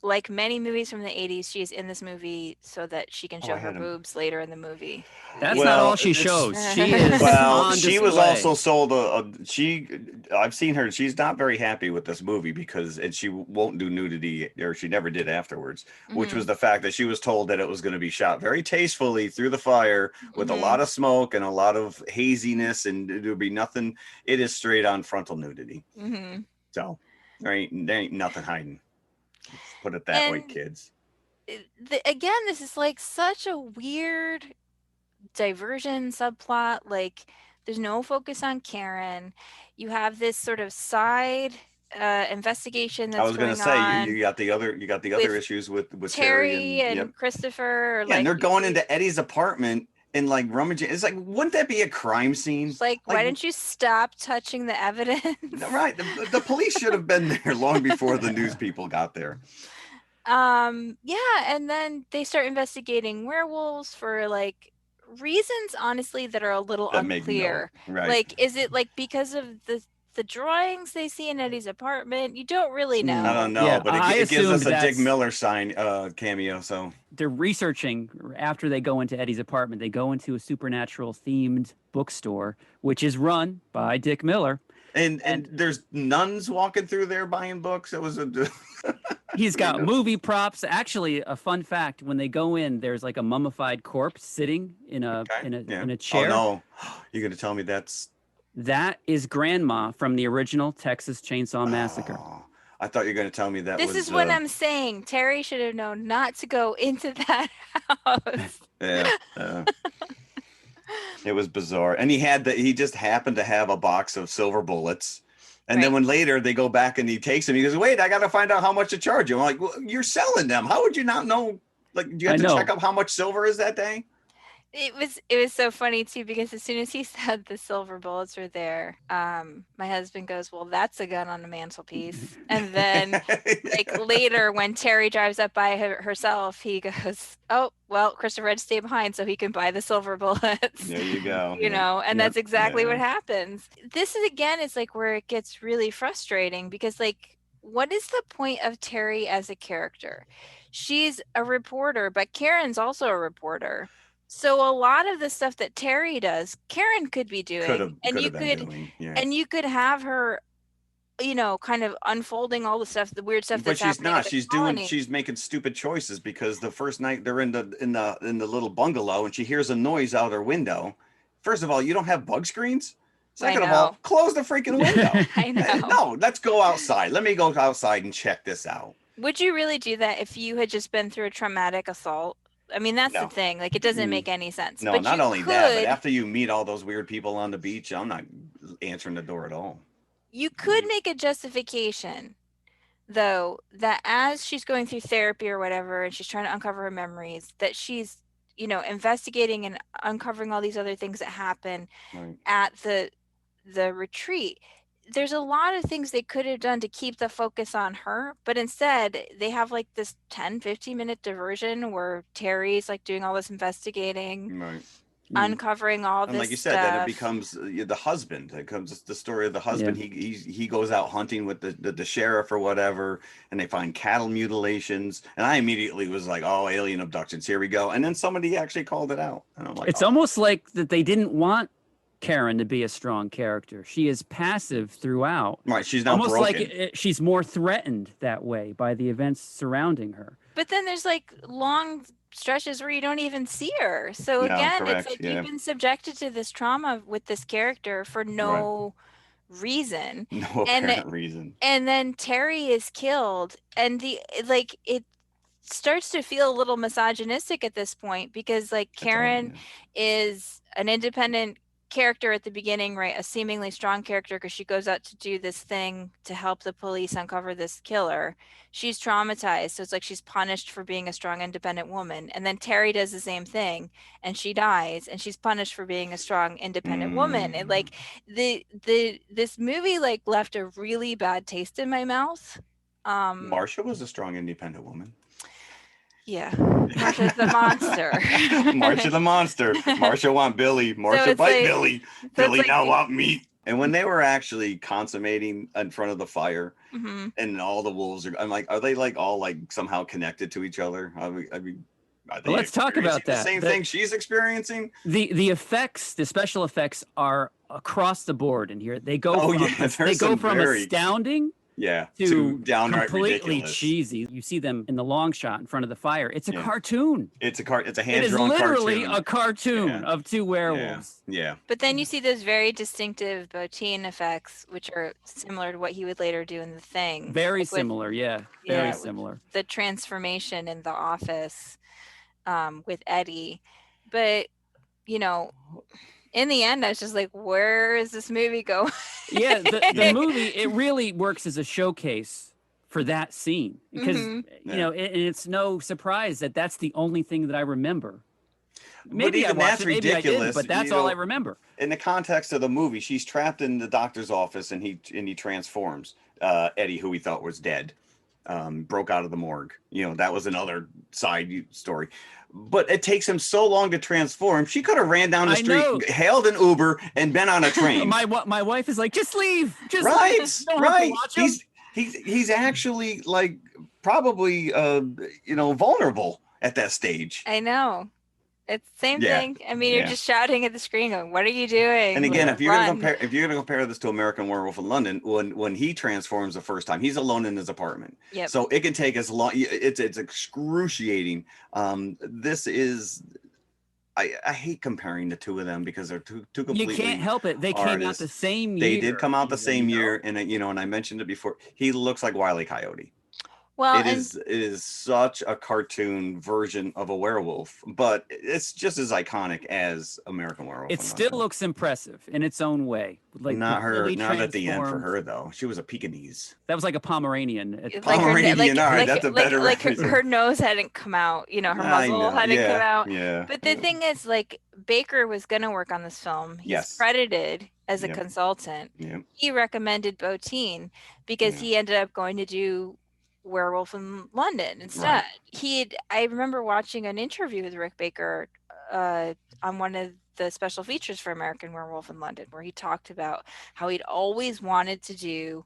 like many movies from the 80s, she's in this movie so that she can Oh, show I her had him. boobs later in the movie. That's You not Well, all she it's- shows. She is Well, on she was display. also sold I've seen her. She's not very happy with this movie because she won't do nudity, or she never did afterwards, which was Mhm. the fact that she was told that it was going to be shot very tastefully through the fire with a Mhm. lot of smoke and a lot of haziness, and there'd be nothing. It is straight on frontal nudity. Mhm. So there ain't nothing hiding. Let's put it that way, And kids. again, this is like such a weird diversion subplot. Like, there's no focus on Karen. You have this sort of side investigation I that's was going to going say on you got the other with issues with Terry and yep. and Christopher. Yeah, and Like, they're going into Eddie's apartment and like rummaging. It's like, wouldn't that be a crime scene? it's like, why didn't you stop touching the evidence? Right, the police should have been there long before the news people got there. Yeah, and then they start investigating werewolves for like reasons, honestly, that are a little That make no unclear. right. Like, is it like because of the drawings they see in Eddie's apartment? You don't really know. I don't know, Yeah, but I it gives us assumed a Dick that's- Miller sign cameo. So They're researching after they go into Eddie's apartment. They go into a supernatural themed bookstore, which is run by Dick Miller. and there's nuns walking through there buying books. It was a He's got movie props. Actually, a fun fact: when they go in, there's like a mummified corpse sitting in a in a chair. Oh no, you're gonna tell me that's That is Grandma from the original Texas Chainsaw Massacre. Oh, I thought you were gonna tell me that This was. is what I'm saying. Terry should have known not to go into that house. Yeah. It was bizarre. And he just happened to have a box of silver bullets. And then Right. when later they go back and he takes them, he goes, wait, I got to find out how much to charge you. I'm like, well, you're selling them. How would you not know? Like, do you have I to know. check up how much silver is that day? It was so funny too, because as soon as he said the silver bullets were there, my husband goes, "Well, that's a gun on the mantelpiece." And then like later when Terry drives up by herself, he goes, "Oh, well, Christopher had to stay behind so he can buy the silver bullets." There you go. You know, and Yep. that's exactly what Yeah. happens. This is again is like where it gets really frustrating, because like, what is the point of Terry as a character? She's a reporter, but Karen's also a reporter. So a lot of the stuff that Terry does, Karen could be doing, and you been could doing. Yeah. and you could have her, you know, kind of unfolding all the stuff, the weird stuff But that's she's happening. not. at the She's colony. she's making stupid choices, because the first night they're in the little bungalow and she hears a noise out her window. First of all, you don't have bug screens. Second of all, know. close the freaking window. I know. No, let's go outside. Let me go outside and check this out. Would you really do that if you had just been through a traumatic assault? I mean, that's No. the thing. Like, it doesn't Mm. make any sense. No, but not you only that, but could- after you meet all those weird people on the beach, I'm not answering the door at all. you could make a justification, though, that as she's going through therapy or whatever, and she's trying to uncover her memories, that she's, you know, investigating and uncovering all these other things that happen Right. at the retreat. There's a lot of things they could have done to keep the focus on her, but instead they have like this 10-15 minute diversion where Terry's like doing all this investigating, Right. uncovering all And this like you said, stuff. then it becomes the husband. It comes the story of the husband. He goes out hunting with the sheriff or whatever, and they find cattle mutilations. And I immediately was like, "Oh, alien abductions! Here we go!" And then somebody actually called it out, and I'm like, It's "Oh." almost like that they didn't want Karen to be a strong character. She is passive throughout. Right. She's now Almost broken. like she's more threatened that way by the events surrounding her. But then there's like long stretches where you don't even see her. So No, again, correct, it's like yeah. you've been subjected to this trauma with this character for no reason. No and apparent reason. And then Terry is killed, and it starts to feel a little misogynistic at this point, because like I tell you, Karen yeah. is an independent character at the beginning, right? A seemingly strong character because she goes out to do this thing to help the police uncover this killer. She's traumatized. So it's like she's punished for being a strong, independent woman. And then Terry does the same thing and she dies and she's punished for being a strong, independent woman. And like this movie like left a really bad taste in my mouth. Marsha was a strong, independent woman. Yeah, Marsha's the monster. Marsha the monster. Marsha want Billy. Marsha bite Billy. Billy like, now want meat. And when they were actually consummating in front of the fire, mm-hmm. and all the wolves are, I'm like, are they like all like somehow connected to each other? I mean, are they let's talk about that. The same thing she's experiencing. The effects, the special effects are across the board in here. They go from astounding. Yeah, to downright completely ridiculous. Cheesy. You see them in the long shot in front of the fire. It's a cartoon. It's a hand-drawn cartoon. It is literally a cartoon of two werewolves. Yeah. But then you see those very distinctive Bottin effects, which are similar to what he would later do in The Thing. Very similar, very similar. The transformation in The Office with Eddie. But, you know, in the end, I was just like, where is this movie going? Yeah, the movie, it really works as a showcase for that scene. Because, you know, it's no surprise that that's the only thing that I remember. Maybe I watched it, maybe I didn't, but that's all I remember. In the context of the movie, she's trapped in the doctor's office and he transforms. Eddie, who we thought was dead, broke out of the morgue. You know, that was another side story. But it takes him so long to transform. She could have ran down the street, hailed an Uber, and been on a train. My wife is like, just leave. Just right, leave. right. He's actually like probably you know, vulnerable at that stage. I know. It's the same thing. I mean, you're just shouting at the screen going, what are you doing? And again, if you're gonna compare this to American Werewolf in London, when he transforms the first time, he's alone in his apartment. Yep. So it can take as long. It's excruciating. This is. I hate comparing the two of them because they're two completely. You can't help it. They came out the same year. They did come out the same year, and you know, and I mentioned it before. He looks like Wile E Coyote. Well, it is such a cartoon version of a werewolf, but it's just as iconic as American Werewolf. It still looks impressive in its own way. Like not at the end for her though. She was a Pekingese. That was like a Pomeranian. Pomeranian, all right, that's a better. Like her nose hadn't come out. You know, her muzzle hadn't come out. Yeah. But the thing is, like, Baker was going to work on this film. He's credited as a consultant. Yeah. He recommended Bottin because he ended up going to do Werewolf in London instead. I remember watching an interview with Rick Baker on one of the special features for American Werewolf in London, where he talked about how he'd always wanted to do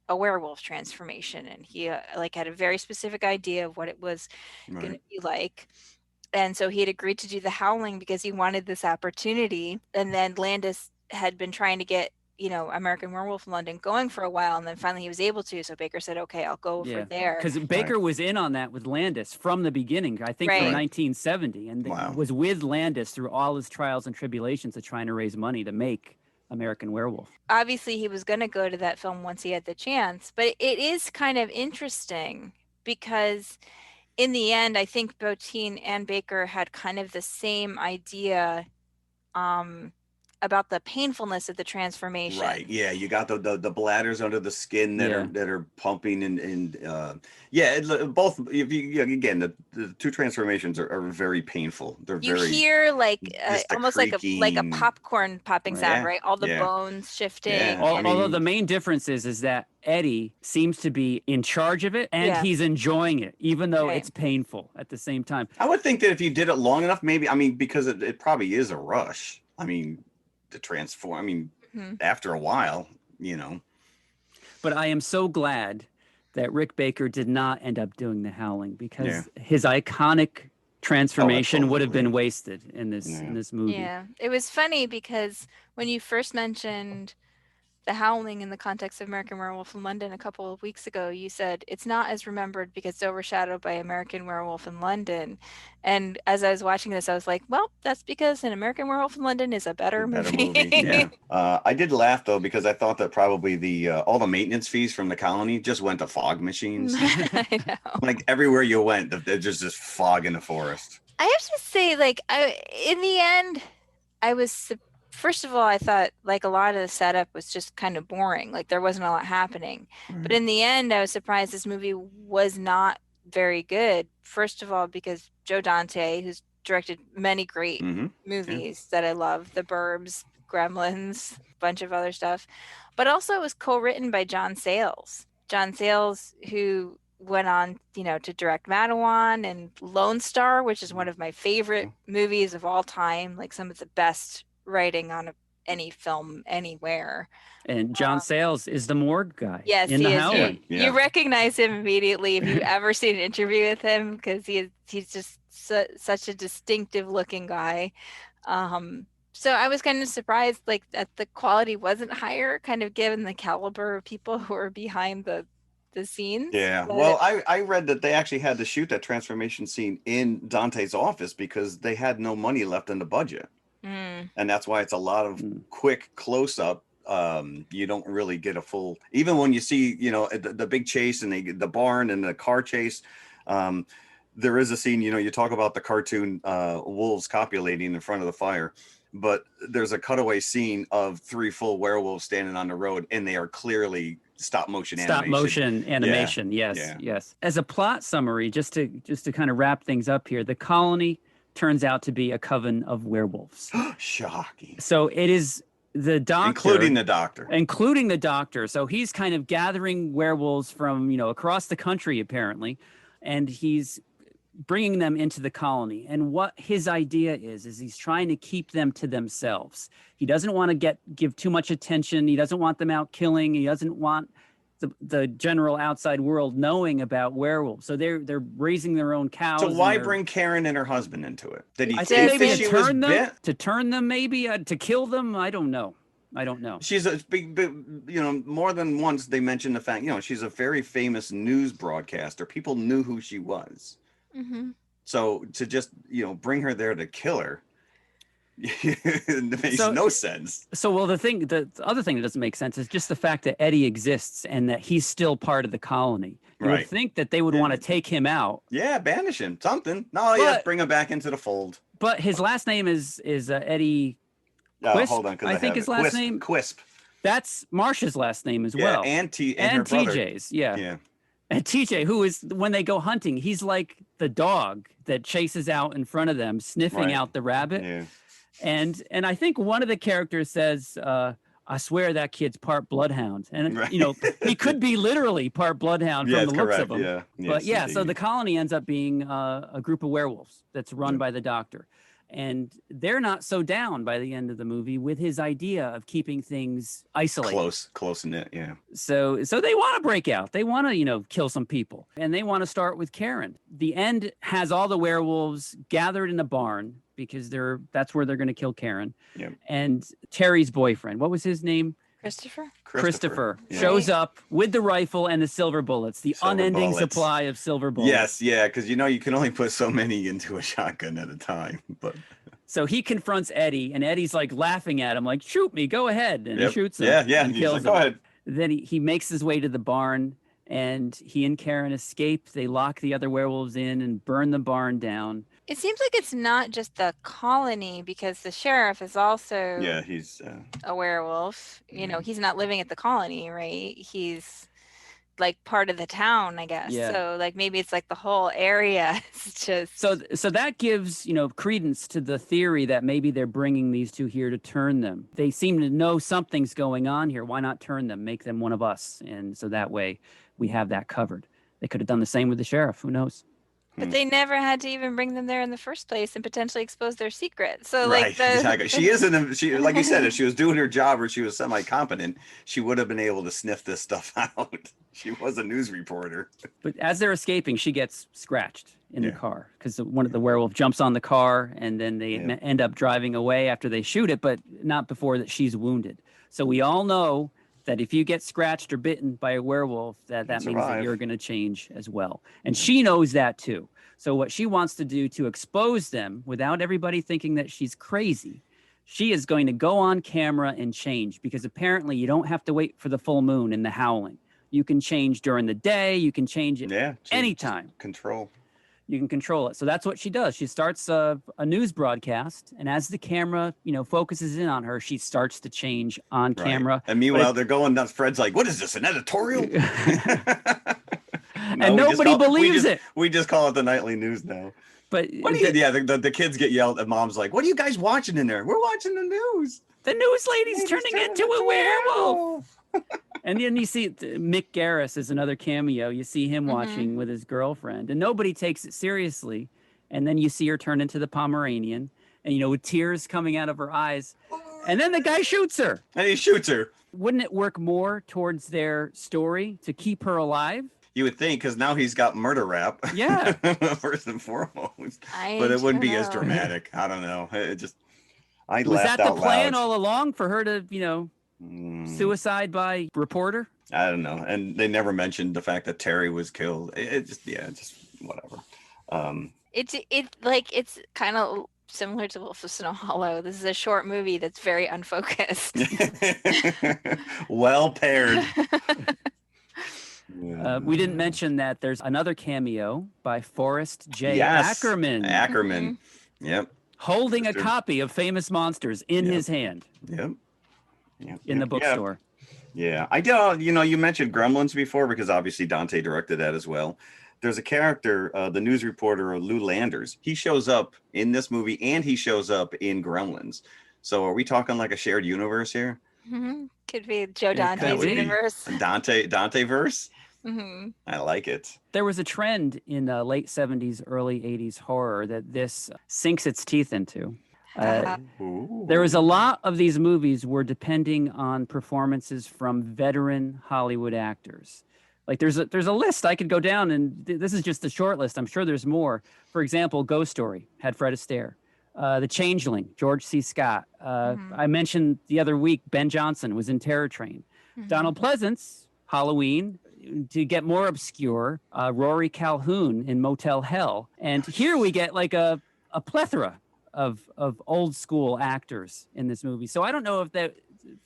a werewolf transformation, and he like had a very specific idea of what it was going to be like. And so he had agreed to do the Howling because he wanted this opportunity. And then Landis had been trying to get, you know, American Werewolf in London going for a while, and then finally he was able to. So Baker said, okay, I'll go for there. Because Baker was in on that with Landis from the beginning, I think from 1970, and was with Landis through all his trials and tribulations of trying to raise money to make American Werewolf. Obviously, he was going to go to that film once he had the chance, but it is kind of interesting because in the end, I think Bottin and Baker had kind of the same idea about the painfulness of the transformation. Right. Yeah. You got the bladders under the skin that are pumping and both. Again, the two transformations are very painful. They're you very hear like almost creaking, like a popcorn popping sound, right? All the bones shifting. Yeah. Although the main difference is that Eddie seems to be in charge of it and he's enjoying it, even though it's painful at the same time. I would think that if you did it long enough, maybe, I mean, because it probably is a rush. I mean, to transform, I mean, after a while, you know. But I am so glad that Rick Baker did not end up doing the Howling, because his iconic transformation would have been wasted in this movie. Yeah, it was funny because when you first mentioned the Howling in the context of American Werewolf in London a couple of weeks ago, you said it's not as remembered because it's overshadowed by American Werewolf in London. And as I was watching this, I was like, well, that's because an American Werewolf in London is a better movie. Yeah. I did laugh though, because I thought that probably all the maintenance fees from the colony just went to fog machines. I know. Like everywhere you went, there's just fog in the forest. I have to say, like, in the end, I was first of all, I thought like a lot of the setup was just kind of boring. Like there wasn't a lot happening. But in the end, I was surprised this movie was not very good. First of all, because Joe Dante, who's directed many great Mm-hmm. movies that I love, The Burbs, Gremlins, a bunch of other stuff. But also it was co-written by John Sayles. John Sayles, who went on, to direct Madawan and Lone Star, which is one of my favorite movies of all time, like some of the best writing on any film anywhere. And John Sayles is the morgue guy Yes, in he the is. Howling. You recognize him immediately if you've ever seen an interview with him, because he's just such a distinctive looking guy. So I was kind of surprised like that the quality wasn't higher, kind of given the caliber of people who are behind the scenes. Yeah. But Well, I read that they actually had to shoot that transformation scene in Dante's office because they had no money left in the budget. And that's why it's a lot of quick close up. You don't really get a full, even when you see, the big chase and the barn and the car chase. There is a scene, you talk about the cartoon wolves copulating in front of the fire, but there's a cutaway scene of 3 full werewolves standing on the road, and they are clearly stop motion animation. Yes. As a plot summary, just to kind of wrap things up here, the colony turns out to be a coven of werewolves. Shocking. So it is the doctor, including the doctor. So he's kind of gathering werewolves from across the country apparently, and he's bringing them into the colony. And what his idea is he's trying to keep them to themselves. He doesn't want to give too much attention. He doesn't want them out killing. He doesn't want the general outside world knowing about werewolves. So they're raising their own cows. So why bring Karen and her husband into it? Did he I think maybe she was bit? To turn them, maybe to kill them. I don't know. She's a big, more than once they mentioned the fact, she's a very famous news broadcaster. People knew who she was. Mm-hmm. So to just, bring her there to kill her, it makes no sense. So, well, the other thing that doesn't make sense is just the fact that Eddie exists and that he's still part of the colony. You would think that they would want to take him out. Yeah, banish him, something. Bring him back into the fold. But his last name is Eddie Quisp. Hold on, I think his last name Quisp. That's Marsha's last name as well. And her TJ's. Yeah. And TJ, who is, when they go hunting, he's like the dog that chases out in front of them, sniffing out the rabbit. Yeah. And I think one of the characters says, I swear that kid's part bloodhound. And, he could be literally part bloodhound from the looks of him. Yeah. But so the colony ends up being a group of werewolves that's run by the doctor. And they're not so down by the end of the movie with his idea of keeping things isolated. Close knit, yeah. So they want to break out. They want to, kill some people. And they want to start with Karen. The end has all the werewolves gathered in a barn because that's where they're going to kill Karen. Yeah. And Terry's boyfriend, what was his name? Christopher shows up with the rifle and the silver bullets, the unending supply of silver bullets. Yes, because you can only put so many into a shotgun at a time. But so he confronts Eddie, and Eddie's like laughing at him, like, "Shoot me, go ahead!" And he shoots him. Yeah, and kills him. Go ahead. Then he makes his way to the barn, and he and Karen escape. They lock the other werewolves in and burn the barn down. It seems like it's not just the colony, because the sheriff is also he's a werewolf. He's not living at the colony, right? He's like part of the town, I guess. Yeah. So like maybe it's like the whole area is just so that gives credence to the theory that maybe they're bringing these two here to turn them. They seem to know something's going on here. Why not turn them, make them one of us? And so that way we have that covered. They could have done the same with the sheriff. Who knows? But they never had to even bring them there in the first place and potentially expose their secret. So exactly. She isn't. She, like you said, if she was doing her job or she was semi-competent, she would have been able to sniff this stuff out. She was a news reporter. But as they're escaping, she gets scratched in the car because one of the werewolf jumps on the car, and then they end up driving away after they shoot it, but not before that she's wounded. So we all know that if you get scratched or bitten by a werewolf, that means that you're going to change as well. And she knows that too. So what she wants to do to expose them without everybody thinking that she's crazy, she is going to go on camera and change, because apparently you don't have to wait for the full moon in the Howling. You can change during the day. You can change it anytime. Control. You can control it. So that's what she does. She starts a news broadcast, and as the camera, focuses in on her, she starts to change on camera. And meanwhile, they're going nuts. Fred's like, "What is this? An editorial?" And nobody believes it. We just call it the nightly news now. But the kids get yelled at. Mom's like, "What are you guys watching in there? We're watching the news. The news lady's turning into a werewolf." And then you see Mick Garris is another cameo. You see him watching with his girlfriend, and nobody takes it seriously. And then you see her turn into the Pomeranian, and with tears coming out of her eyes. And then the guy shoots her. And he shoots her. Wouldn't it work more towards their story to keep her alive? You would think, because now he's got murder rap. Yeah. First and foremost. But it wouldn't be as dramatic. I don't know. It just, I was laughed that the out plan loud. all along for her to, suicide by reporter? I don't know. And they never mentioned the fact that Terry was killed. Just whatever. It's kind of similar to Wolf of Snow Hollow. This is a short movie that's very unfocused. Well paired. We didn't mention that there's another cameo by Forrest J. Yes. Ackerman. Yep. Holding a copy of Famous Monsters in his hand. Yep. In the bookstore. Yeah. I did. You mentioned Gremlins before because obviously Dante directed that as well. There's a character, the news reporter Lou Landers. He shows up in this movie and he shows up in Gremlins. So are we talking like a shared universe here? Could be Joe Dante's universe. Dante verse. Mm-hmm. I like it. There was a trend in late 70s, early 80s horror that this sinks its teeth into. There was a lot of these movies were depending on performances from veteran Hollywood actors. Like there's a list I could go down, and this is just a short list. I'm sure there's more. For example, Ghost Story had Fred Astaire. The Changeling, George C. Scott. I mentioned the other week, Ben Johnson was in Terror Train. Donald Pleasance, Halloween. To get more obscure, Rory Calhoun in Motel Hell. And here we get like a plethora of old school actors in this movie. So I don't know if the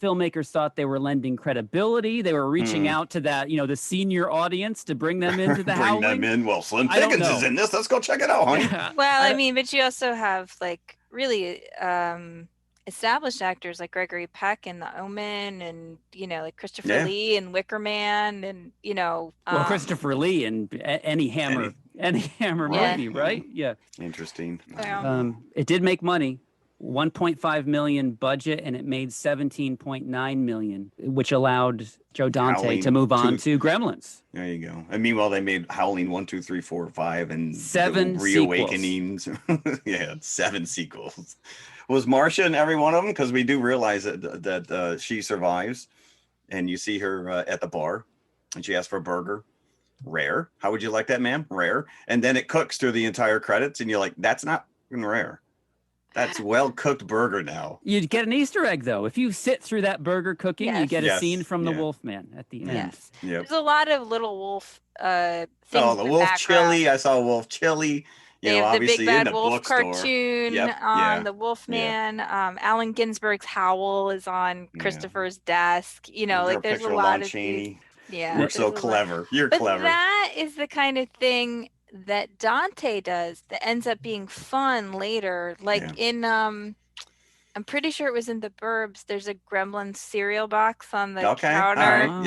filmmakers thought they were lending credibility. They were reaching out to that, the senior audience to bring them into the Howling. Bring them in. Well, Slim Pickens is in this. Let's go check it out, honey. Well, but you also have like really established actors like Gregory Peck in The Omen, and like Christopher Lee in Wicker Man, and Christopher Lee in any Hammer movie, right? Yeah. Interesting. It did make money. 1.5 million budget, and it made 17.9 million, which allowed Joe Dante Howling to move on to Gremlins. There you go. And meanwhile, they made Howling 1, 2, 3, 4, 5, and 7 Reawakenings. 7 sequels. Was Marcia in every one of them? Because we do realize that she survives, and you see her at the bar, and she asks for a burger. Rare. How would you like that, ma'am? Rare. And then it cooks through the entire credits, and you're like, that's not rare. That's well-cooked burger now. You'd get an Easter egg, though. If you sit through that burger cooking, you get a scene from the Wolfman at the end. Yes. There's a lot of little wolf things. The wolf chili. I saw wolf chili. They have the obviously Big Bad in the Wolf bookstore. cartoon on the Wolfman. Allen Ginsberg's Howl is on Christopher's desk. There's a lot of these. Yeah. You're so clever. You're clever. That is the kind of thing that Dante does that ends up being fun later. In I'm pretty sure it was in The Burbs, there's a Gremlin cereal box on the counter.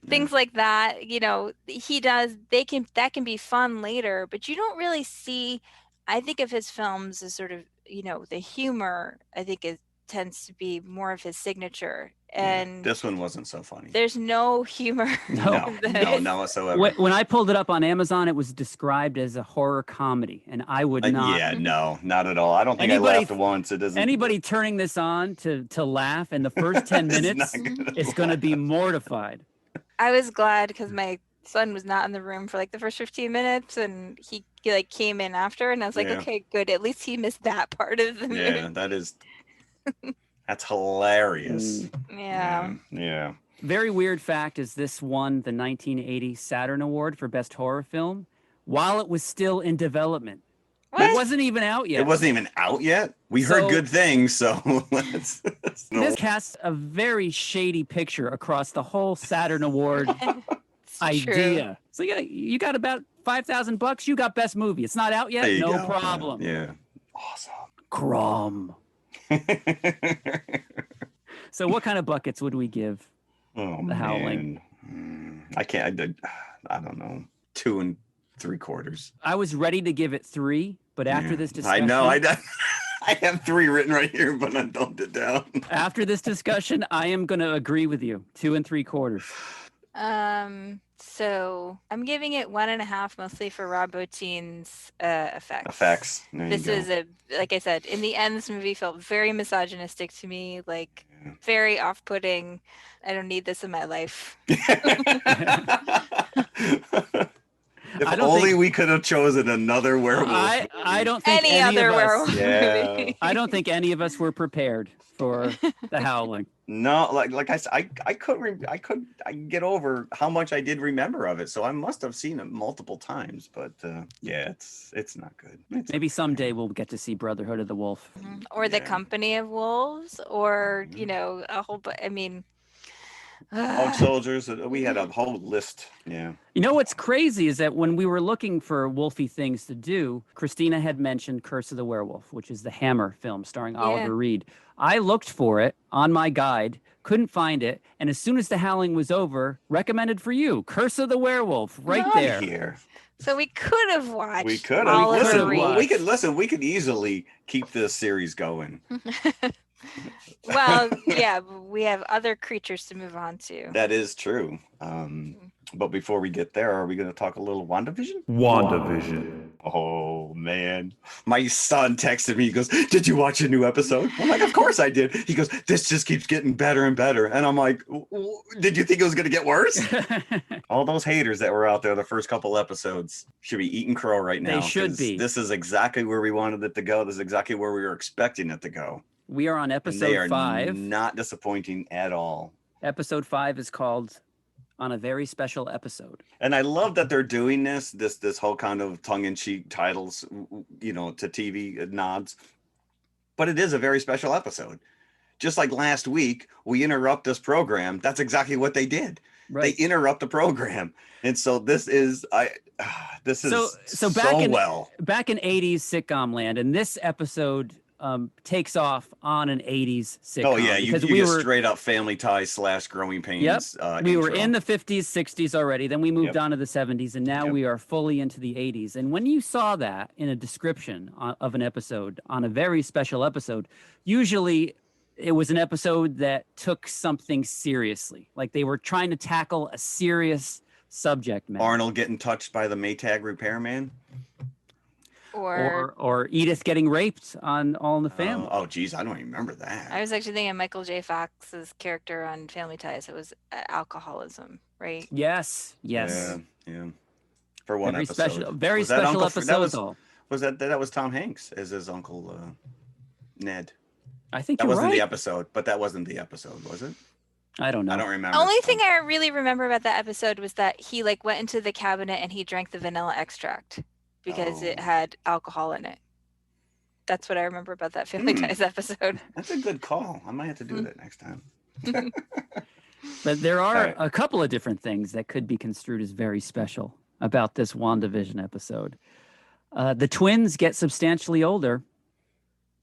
Things like that. He does, that can be fun later, but you don't really see, I think of his films as sort of, the humor, I think tends to be more of his signature. And this one wasn't so funny. There's no humor. No whatsoever. When I pulled it up on Amazon, it was described as a horror comedy, and I would not. No, not at all. I don't think I laughed once. It doesn't. Anybody turning this on to laugh in the first 10 minutes is going to be mortified. I was glad because my son was not in the room for like the first 15 minutes, and he came in after, and I was like, okay, good. At least he missed that part of the movie. Yeah, that is. That's hilarious. Yeah. Very weird fact is this won the 1980 Saturn Award for Best Horror Film while it was still in development. What? It wasn't even out yet. It wasn't even out yet? We heard good things, so let's This casts a very shady picture across the whole Saturn Award idea. So you got about $5,000. You got best movie. It's not out yet. There you No go. problem. Yeah. Awesome. Crumb. So what kind of buckets would we give Oh, The Howling? I can't. I don't know. 2 3/4. I was ready to give it 3, but after this I discussion, know. I have 3 written right here, but I dumped it down. after this discussion, I am going to agree with you. 2 3/4. So I'm giving it 1.5, mostly for Rob Bottin's effects. There This you go. is like I said, in the end, this movie felt very misogynistic to me, like very off-putting. I don't need this in my life. If I don't only think- we could have chosen another werewolf. I don't think Any other of us, werewolf Yeah. movie. I don't think any of us were prepared for The Howling. No, like I said, I could get over how much I did remember of it, so I must have seen it multiple times. But yeah, it's not good. Maybe someday we'll get to see Brotherhood of the Wolf. Or The Yeah. Company of Wolves, or a whole. I mean, Dog soldiers. We had a whole list. Yeah. You know what's crazy is that when we were looking for wolfy things to do, Christina had mentioned Curse of the Werewolf, which is the Hammer film starring Oliver Reed. I looked for it on my guide, couldn't find it, and as soon as The Howling was over, recommended for you, Curse of the Werewolf, right Not there. Here. so we could have watched. We could Oliver have. Listen, Reed. we could easily keep this series going. Well, yeah, we have other creatures to move on to. That is true. But before we get there, are we going to talk a little WandaVision? WandaVision. Oh, man. My son texted me. He goes, "Did you watch a new episode?" I'm like, "Of course I did." He goes, "This just keeps getting better and better." And I'm like, "Did you think it was going to get worse?" All those haters that were out there the first couple episodes should be eating crow right now. They should 'cause be. This is exactly where we wanted it to go. This is exactly where we were expecting it to go. We are on And they episode are 5. not disappointing at all. Episode 5 is called On a Very Special Episode. And I love that they're doing this whole kind of tongue-in-cheek titles, to TV nods. But it is a very special episode. Just like last week, we interrupt this program. That's exactly what they did. Right. They interrupt the program. And so this is So back in well. back in 80s sitcom land, and this episode takes off on an 80s sitcom. Oh yeah, you because get straight up Family Ties / Growing Pains. Yep. We were intro. in the 50s, 60s already. Then we moved Yep. on to the 70s, and now Yep. we are fully into the 80s. And when you saw that in a description of an episode, on a very special episode, usually it was an episode that took something seriously. Like they were trying to tackle a serious subject matter. Arnold getting touched by the Maytag repairman. Or Edith getting raped on All in the Family. Oh geez, I don't even remember that. I was actually thinking Michael J. Fox's character on Family Ties. It was alcoholism, right? Yes. Yeah. For one Very episode. special, very Was that special Uncle Fr- episode. that was Tom Hanks as his uncle Ned. I think That you're wasn't right. the episode, but that wasn't the episode, was it? I don't know. I don't remember. Only thing I really remember about that episode was that he went into the cabinet and he drank the vanilla extract because it Oh. had alcohol in it. That's what I remember about that Family Ties episode. That's a good call. I might have to do that next time. But there are Alright. a couple of different things that could be construed as very special about this WandaVision episode. The twins get substantially older.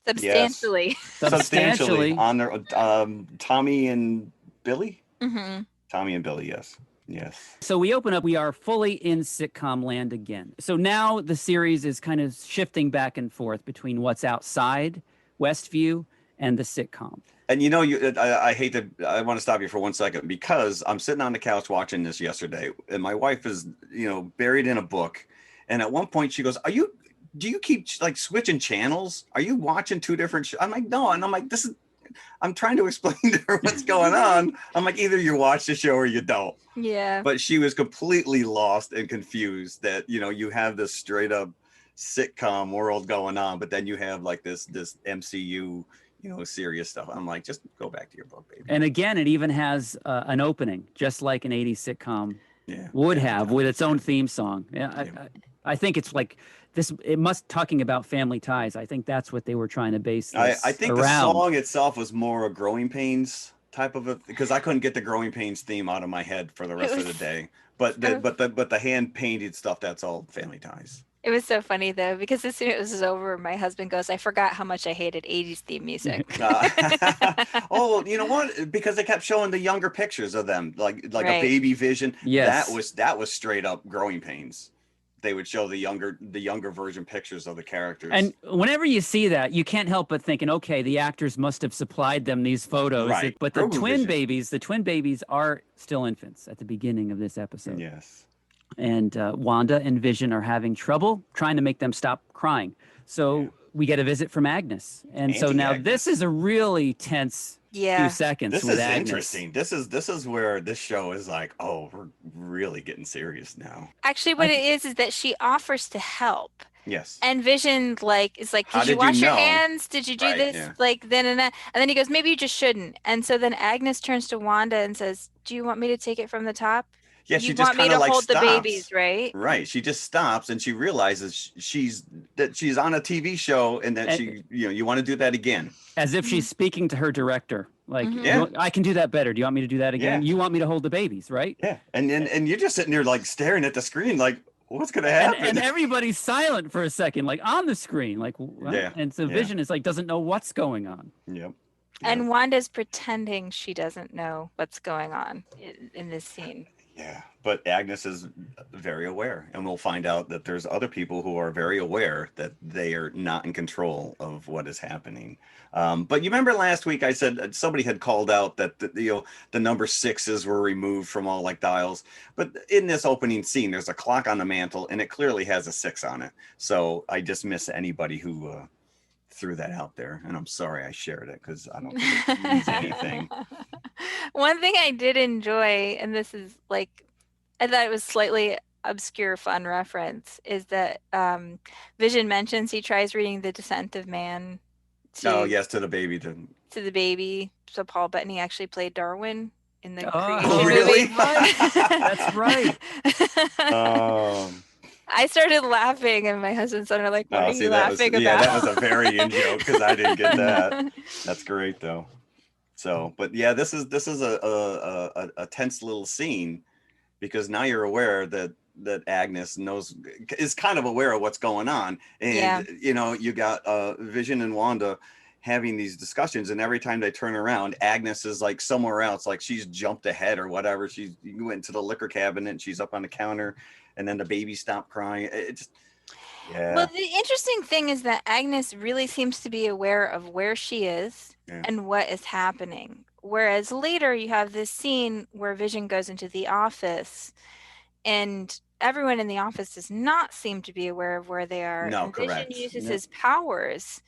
Substantially. Substantially on their Tommy and Billy. hmm Tommy and Billy, yes. So we open up, we are fully in sitcom land again. So now the series is kind of shifting back and forth between what's outside Westview and the sitcom. And I want to stop you for 1 second because I'm sitting on the couch watching this yesterday, and my wife is, buried in a book. And at one point she goes, do you keep switching channels? Are you watching 2 different shows? I'm like, no. And I'm like, I'm trying to explain to her what's going on. I'm like, either you watch the show or you don't. Yeah. But she was completely lost and confused that, you have this straight up sitcom world going on, but then you have this MCU, serious stuff. I'm like, just go back to your book, baby. And again, it even has an opening, just like an 80s sitcom Yeah. would have, with its own theme song. Yeah, I think it's like this. It must talking about family ties. I think that's what they were trying to base this I think around. the song itself was more a Growing Pains type of because I couldn't get the Growing Pains theme out of my head for the rest of the day. But the hand painted stuff, that's all Family Ties. It was so funny though, because as soon as it was over, my husband goes, "I forgot how much I hated 80s theme music." Oh, you know what? Because they kept showing the younger pictures of them, like a Right. baby Vision. Yes. That was straight up growing pains. They would show the younger version pictures of the characters. And whenever you see that, you can't help but thinking, okay, the actors must have supplied them these photos. Right. But the Grogu twin Vision. babies are still infants at the beginning of this episode. Yes. And Wanda and Vision are having trouble trying to make them stop crying. So we get a visit from Agnes. And so now Auntie this is a really tense few seconds This with is Agnes. interesting. This is where this show is like, oh, we're really getting serious now. Actually, what it is that she offers to help. Yes. And Vision is like, How did you did wash you your know? hands? Did you do Right, this? yeah. Like then and then he goes, maybe you just shouldn't. And so then Agnes turns to Wanda and says, "Do you want me to take it from the top? Yeah, she You just want me kind to of like hold stops. the babies, right?" Right. She just stops and she realizes she's on a TV show and that you want to do that again. As if she's speaking to her director. Like, Yeah. I can do that better. Do you want me to do that again? Yeah. You want me to hold the babies, right? Yeah. And you're just sitting there like staring at the screen like, what's going to happen? And everybody's silent for a second, like on the screen. Like, what? Yeah, And so yeah. Vision is like, doesn't know what's going on. Yep. And Wanda's pretending she doesn't know what's going on in this scene. Yeah, but Agnes is very aware, and we'll find out that there's other people who are very aware that they are not in control of what is happening. But you remember last week I said somebody had called out that the number 6s were removed from all like dials, but in this opening scene there's a clock on the mantle and it clearly has a 6 on it. So I just miss anybody who threw that out there, and I'm sorry I shared it because I don't think it means anything. One thing I did enjoy, and this is like, I thought it was slightly obscure fun reference, is that Vision mentions he tries reading The Descent of Man to the baby the baby. So Paul Bettany actually played Darwin in the Oh, creation really? movie. That's right. I started laughing, and my husband started like, "What are you laughing about?" Yeah, that was a very in joke because I didn't get that. That's great though. So, but yeah, this is a tense little scene because now you're aware that Agnes is kind of aware of what's going on, and you got Vision and Wanda having these discussions, and every time they turn around, Agnes is like somewhere else, like she's jumped ahead or whatever. She went to the liquor cabinet and she's up on the counter, and then the baby stopped crying. Well, the interesting thing is that Agnes really seems to be aware of where she is and what is happening. Whereas later you have this scene where Vision goes into the office and everyone in the office does not seem to be aware of where they are. No, and correct. Vision uses his powers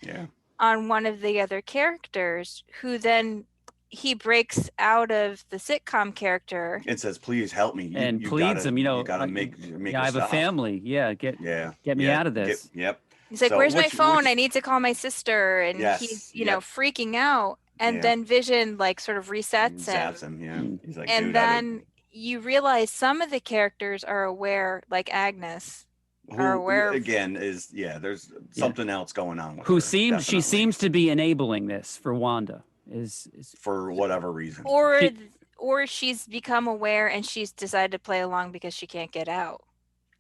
on one of the other characters, who then he breaks out of the sitcom character and says, "Please help me," and pleads him. You gotta make I have a family. Get me out of this. He's like, "Where's my phone? I need to call my sister." And he's freaking out. And then Vision like sort of resets him. Yeah. He's like, and then you realize some of the characters are aware, like Agnes. Are aware again there's something else going on with she seems to be enabling this for Wanda is for whatever reason, or she's become aware and she's decided to play along because she can't get out.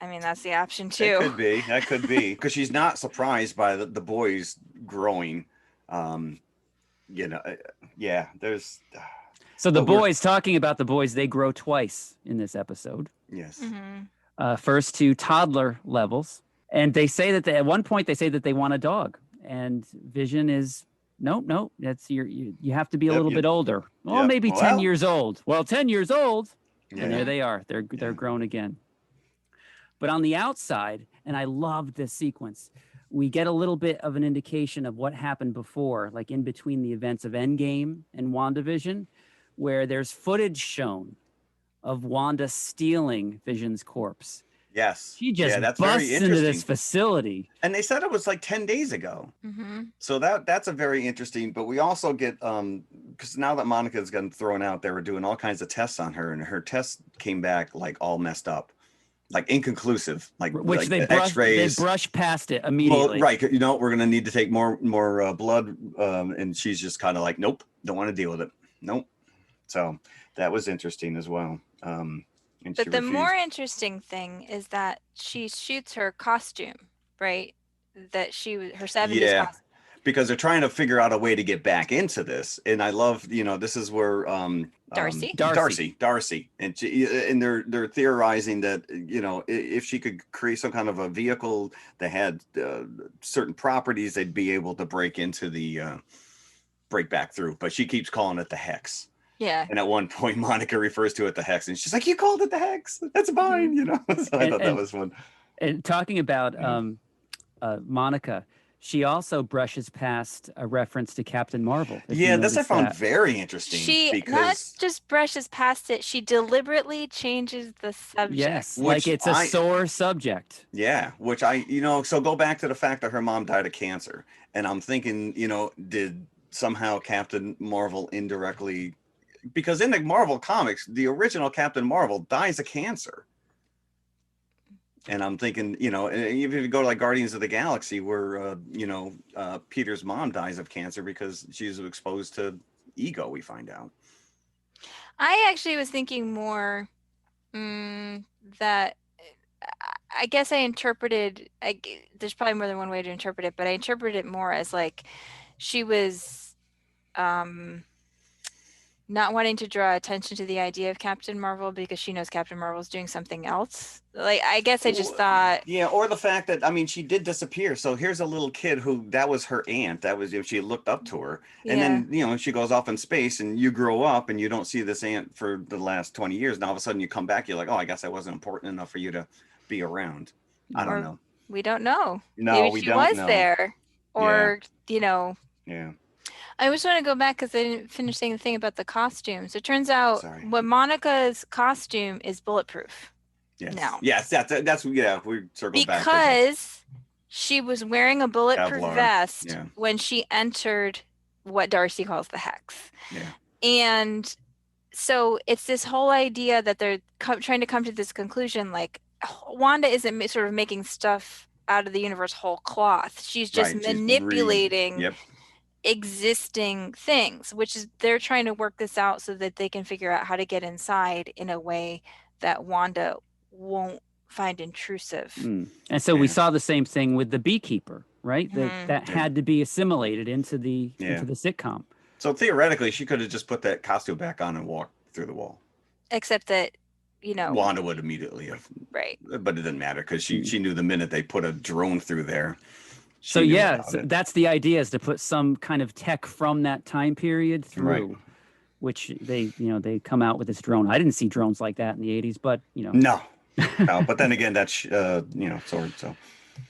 I mean, that's the option too. That could be because she's not surprised by the boys growing. There's so the boys, talking about the boys, they grow twice in this episode. Yes. First to toddler levels, and they say that at one point they want a dog, and Vision is no, that's you have to be a little bit older. Maybe 10 years old. Well, 10 years old, and there they are. They're grown again. But on the outside, and I love this sequence, we get a little bit of an indication of what happened before, like in between the events of Endgame and WandaVision, where there's footage shown of Wanda stealing Vision's corpse. Yes. She just busts into this facility. And they said it was like 10 days ago. So that's a very interesting, but we also get, because now that Monica's gotten thrown out, they were doing all kinds of tests on her, and her tests came back like all messed up, like inconclusive, which like they brushed past it immediately. Well, right. We're going to need to take more blood. And she's just kind of like, nope, don't want to deal with it. Nope. So that was interesting as well. And But she the refused. more interesting thing is that she shoots her costume, right? That her 70s Yeah, costume. because they're trying to figure out a way to get back into this. And I love, this is where Darcy? Darcy, and they're theorizing that if she could create some kind of a vehicle that had certain properties, they'd be able to break into the break back through. But she keeps calling it the hex. Yeah. And at one point, Monica refers to it the hex, and she's like, "You called it the hex? That's mine," So I thought that was fun. And talking about Monica, she also brushes past a reference to Captain Marvel. Yeah, this I found very interesting. She because not just brushes past it, she deliberately changes the subject. Yes, like it's a sore subject. Yeah, which so go back to the fact that her mom died of cancer. And I'm thinking, did somehow Captain Marvel indirectly, because in the Marvel comics, the original Captain Marvel dies of cancer. And I'm thinking, even if you go to like Guardians of the Galaxy, where Peter's mom dies of cancer because she's exposed to ego, we find out. I actually was thinking more that I guess I interpreted, there's probably more than one way to interpret it, but I interpreted it more as like she was not wanting to draw attention to the idea of Captain Marvel because she knows Captain Marvel's doing something else. Like, I guess I just thought... Yeah, or the fact that, she did disappear. So here's a little kid that was her aunt. That was, she looked up to her. And then, she goes off in space and you grow up and you don't see this aunt for the last 20 years. And all of a sudden you come back, you're like, oh, I guess I wasn't important enough for you to be around. I don't know. We don't know. No, Maybe we she don't was know. there. Or, Yeah. I just want to go back because I didn't finish saying the thing about the costumes. It turns out what Monica's costume is bulletproof. Yes. Now. Yes, that's we circle back. Because she was wearing a bulletproof Kevlar. vest when she entered what Darcy calls the hex. Yeah. And so it's this whole idea that they're trying to come to this conclusion, like Wanda isn't sort of making stuff out of the universe whole cloth. She's just manipulating existing things, which is they're trying to work this out so that they can figure out how to get inside in a way that Wanda won't find intrusive. And so we saw the same thing with the beekeeper, right? That had to be assimilated into the sitcom. So theoretically, she could have just put that costume back on and walked through the wall. Except that, Wanda would immediately have. Right. But it didn't matter because she knew the minute they put a drone through there. So that's the idea, is to put some kind of tech from that time period through, which they come out with this drone. I didn't see drones like that in the 80s, but No, but then again, that's sword. So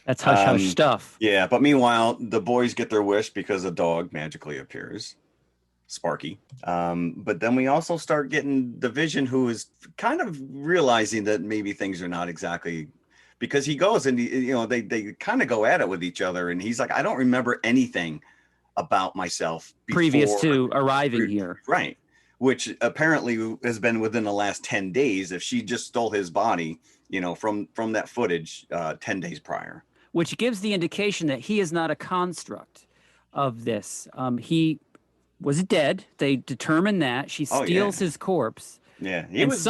that's hush hush stuff. Yeah, but meanwhile, the boys get their wish because a dog magically appears, Sparky. But then we also start getting the Vision, who is kind of realizing that maybe things are not exactly. Because he goes and they kind of go at it with each other, and he's like, I don't remember anything about myself previous to arriving here, right? Which apparently has been within the last 10 days. If she just stole his body, from that footage 10 days prior, which gives the indication that he is not a construct of this. He was dead. They determined that. She steals his corpse. Yeah, he was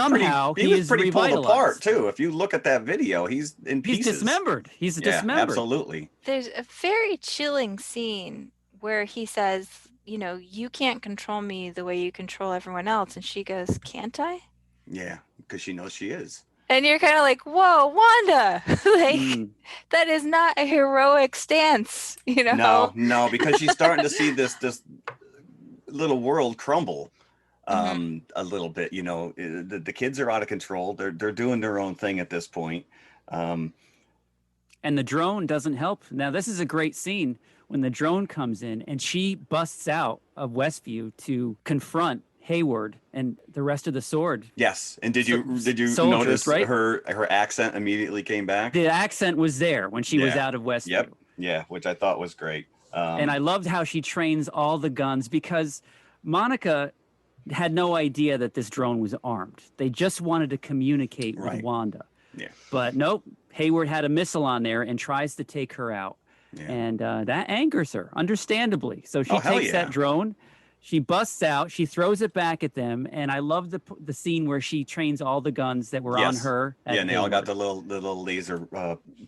pretty pulled apart too. If you look at that video, he's in pieces. He's dismembered. He's dismembered. Absolutely. There's a very chilling scene where he says, you can't control me the way you control everyone else. And she goes, can't I? Yeah, because she knows she is. And you're kind of like, whoa, Wanda, that is not a heroic stance, No, because she's starting to see this little world crumble. A little bit, the kids are out of control. They're doing their own thing at this point. And the drone doesn't help. Now, this is a great scene when the drone comes in and she busts out of Westview to confront Hayward and the rest of the Sword. Yes. And did you soldiers, notice her accent immediately came back? The accent was there when she was out of Westview. Yep. Yeah, which I thought was great. And I loved how she trains all the guns, because Monica had no idea that this drone was armed. They just wanted to communicate with Wanda. Yeah. But nope, Hayward had a missile on there and tries to take her out. Yeah. And that angers her, understandably. So she takes that drone. She busts out. She throws it back at them, and I love the scene where she trains all the guns that were on Yes. her. Yeah, and they all got the little laser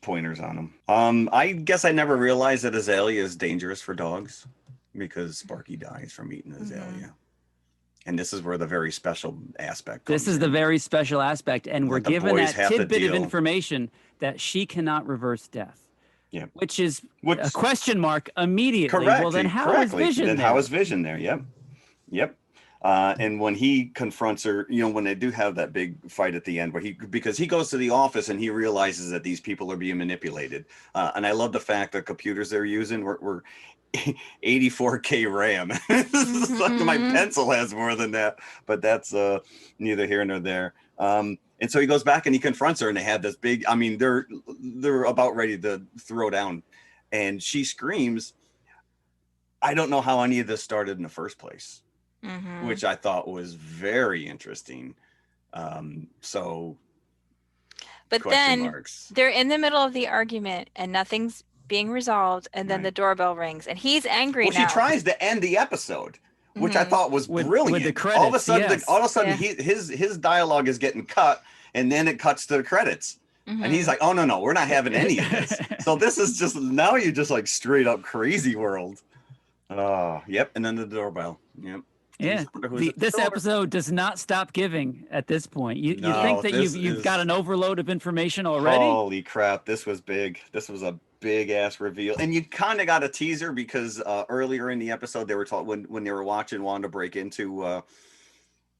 pointers on them. I guess I never realized that azalea is dangerous for dogs because Sparky dies from eating azalea. And this is where the very special aspect comes This is in. the very special aspect, and we're the given boys that have to tidbit of deal. information that she cannot reverse death. Yeah. Which is a question mark immediately. Correct. Well, then how is Vision Then there? how is Vision there? Yep. And when he confronts her, when they do have that big fight at the end where because he goes to the office and he realizes that these people are being manipulated. And I love the fact that computers they're using were 84K RAM. Like my pencil has more than that, but that's neither here nor there. And so he goes back and he confronts her and they have this big, they're about ready to throw down and she screams. I don't know how any of this started in the first place, which I thought was very interesting. But then they're in the middle of the argument and nothing's being resolved, and then the doorbell rings and he's angry now. She tries to end the episode, which I thought was brilliant. With the credits, all of a sudden his dialogue is getting cut and then it cuts to the credits. And he's like, oh no, we're not having any of this. So this is just, now you're just like straight up crazy world. Yep. And then the doorbell. Yep. Yeah, this episode does not stop giving at this point. You think that you've got an overload of information already? Holy crap, this was big. This was a big ass reveal. And you kind of got a teaser because earlier in the episode they were taught when they were watching Wanda break into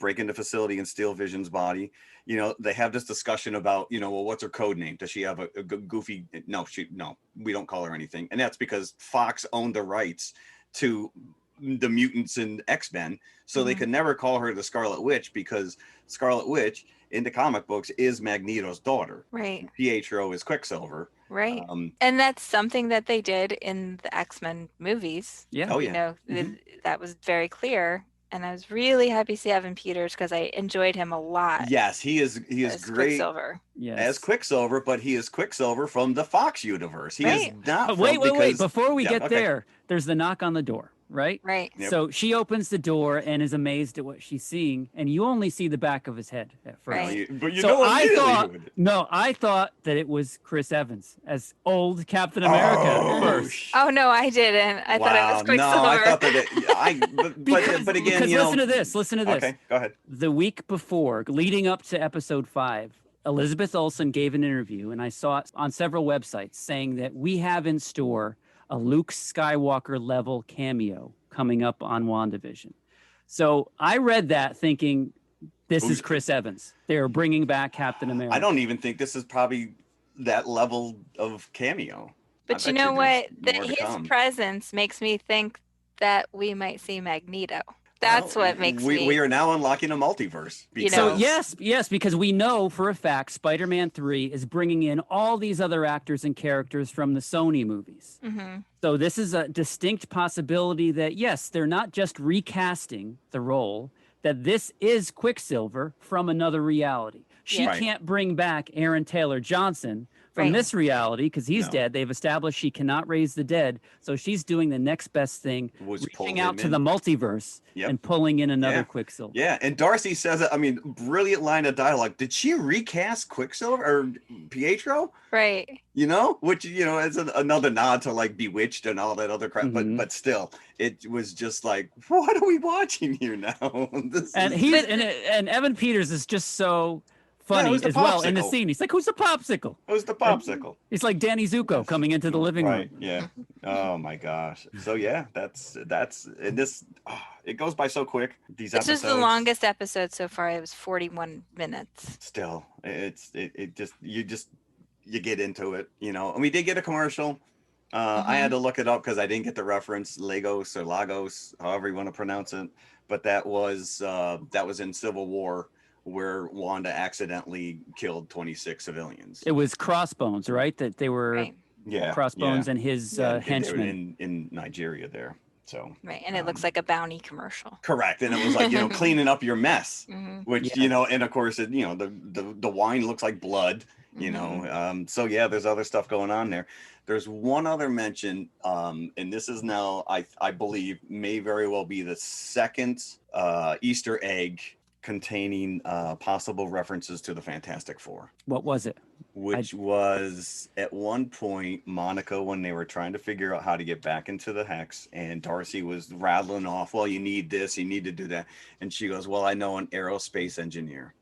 facility and steal Vision's body. They have this discussion about, well, what's her code name? Does she have a goofy? No, we don't call her anything. And that's because Fox owned the rights to the mutants and X-Men, so they could never call her the Scarlet Witch because Scarlet Witch in the comic books is Magneto's daughter. Right. Pietro is Quicksilver. Right. And that's something that they did in the X-Men movies. Yeah. Oh yeah. That was very clear. And I was really happy to see Evan Peters because I enjoyed him a lot. Yes, he is great. Quicksilver. Yes. As Quicksilver, but he is Quicksilver from the Fox universe. He is not. Wait. Before we get there, there's the knock on the door. Right. Yep. So she opens the door and is amazed at what she's seeing, and you only see the back of his head at first. Right. But I thought that it was Chris Evans as old Captain America at first. Oh no, I didn't. I thought it was Quicksilver. No, I thought that but again, listen to this. Okay, go ahead. The week before, leading up to episode 5, Elizabeth Olsen gave an interview, and I saw it on several websites saying that we have in store a Luke Skywalker level cameo coming up on WandaVision. So I read that thinking this is Chris Evans. They're bringing back Captain America. I don't even think this is probably that level of cameo. But you know what? His presence makes me think that we might see Magneto. That's what makes me. We are now unlocking a multiverse. So yes, because we know for a fact Spider-Man 3 is bringing in all these other actors and characters from the Sony movies. So this is a distinct possibility that yes, they're not just recasting the role, that this is Quicksilver from another reality. She can't bring back Aaron Taylor Johnson from this reality because he's dead. They've established she cannot raise the dead. So she's doing the next best thing, reaching out to the multiverse and pulling in another Quicksilver. Yeah, and Darcy says it. Brilliant line of dialogue. Did she recast Quicksilver or Pietro? Right. Which, is another nod to like Bewitched and all that other crap. But still, it was just like, what are we watching here now? And Evan Peters is just so funny as well in the scene. He's like, who's the popsicle? Who's the popsicle? He's like Danny Zuko coming into the living room. Right, yeah. Oh my gosh. So yeah, that's and this it goes by so quick. These episodes. This is the longest episode so far. It was 41 minutes. Still, you get into it, And we did get a commercial. I had to look it up because I didn't get the reference, Lagos, however you want to pronounce it. But that was in Civil War, where Wanda accidentally killed 26 civilians. It was Crossbones, right? That they were Crossbones and his henchmen in Nigeria there. So and it looks like a bounty commercial. Correct, and it was like cleaning up your mess, which and of course the wine looks like blood, you know. So yeah, there's other stuff going on there. There's one other mention, and this is now I believe may very well be the second Easter egg containing possible references to the Fantastic Four. What was it? Which was at one point Monica, when they were trying to figure out how to get back into the hex, and Darcy was rattling off, well, you need this, you need to do that, and she goes, well, I know an aerospace engineer.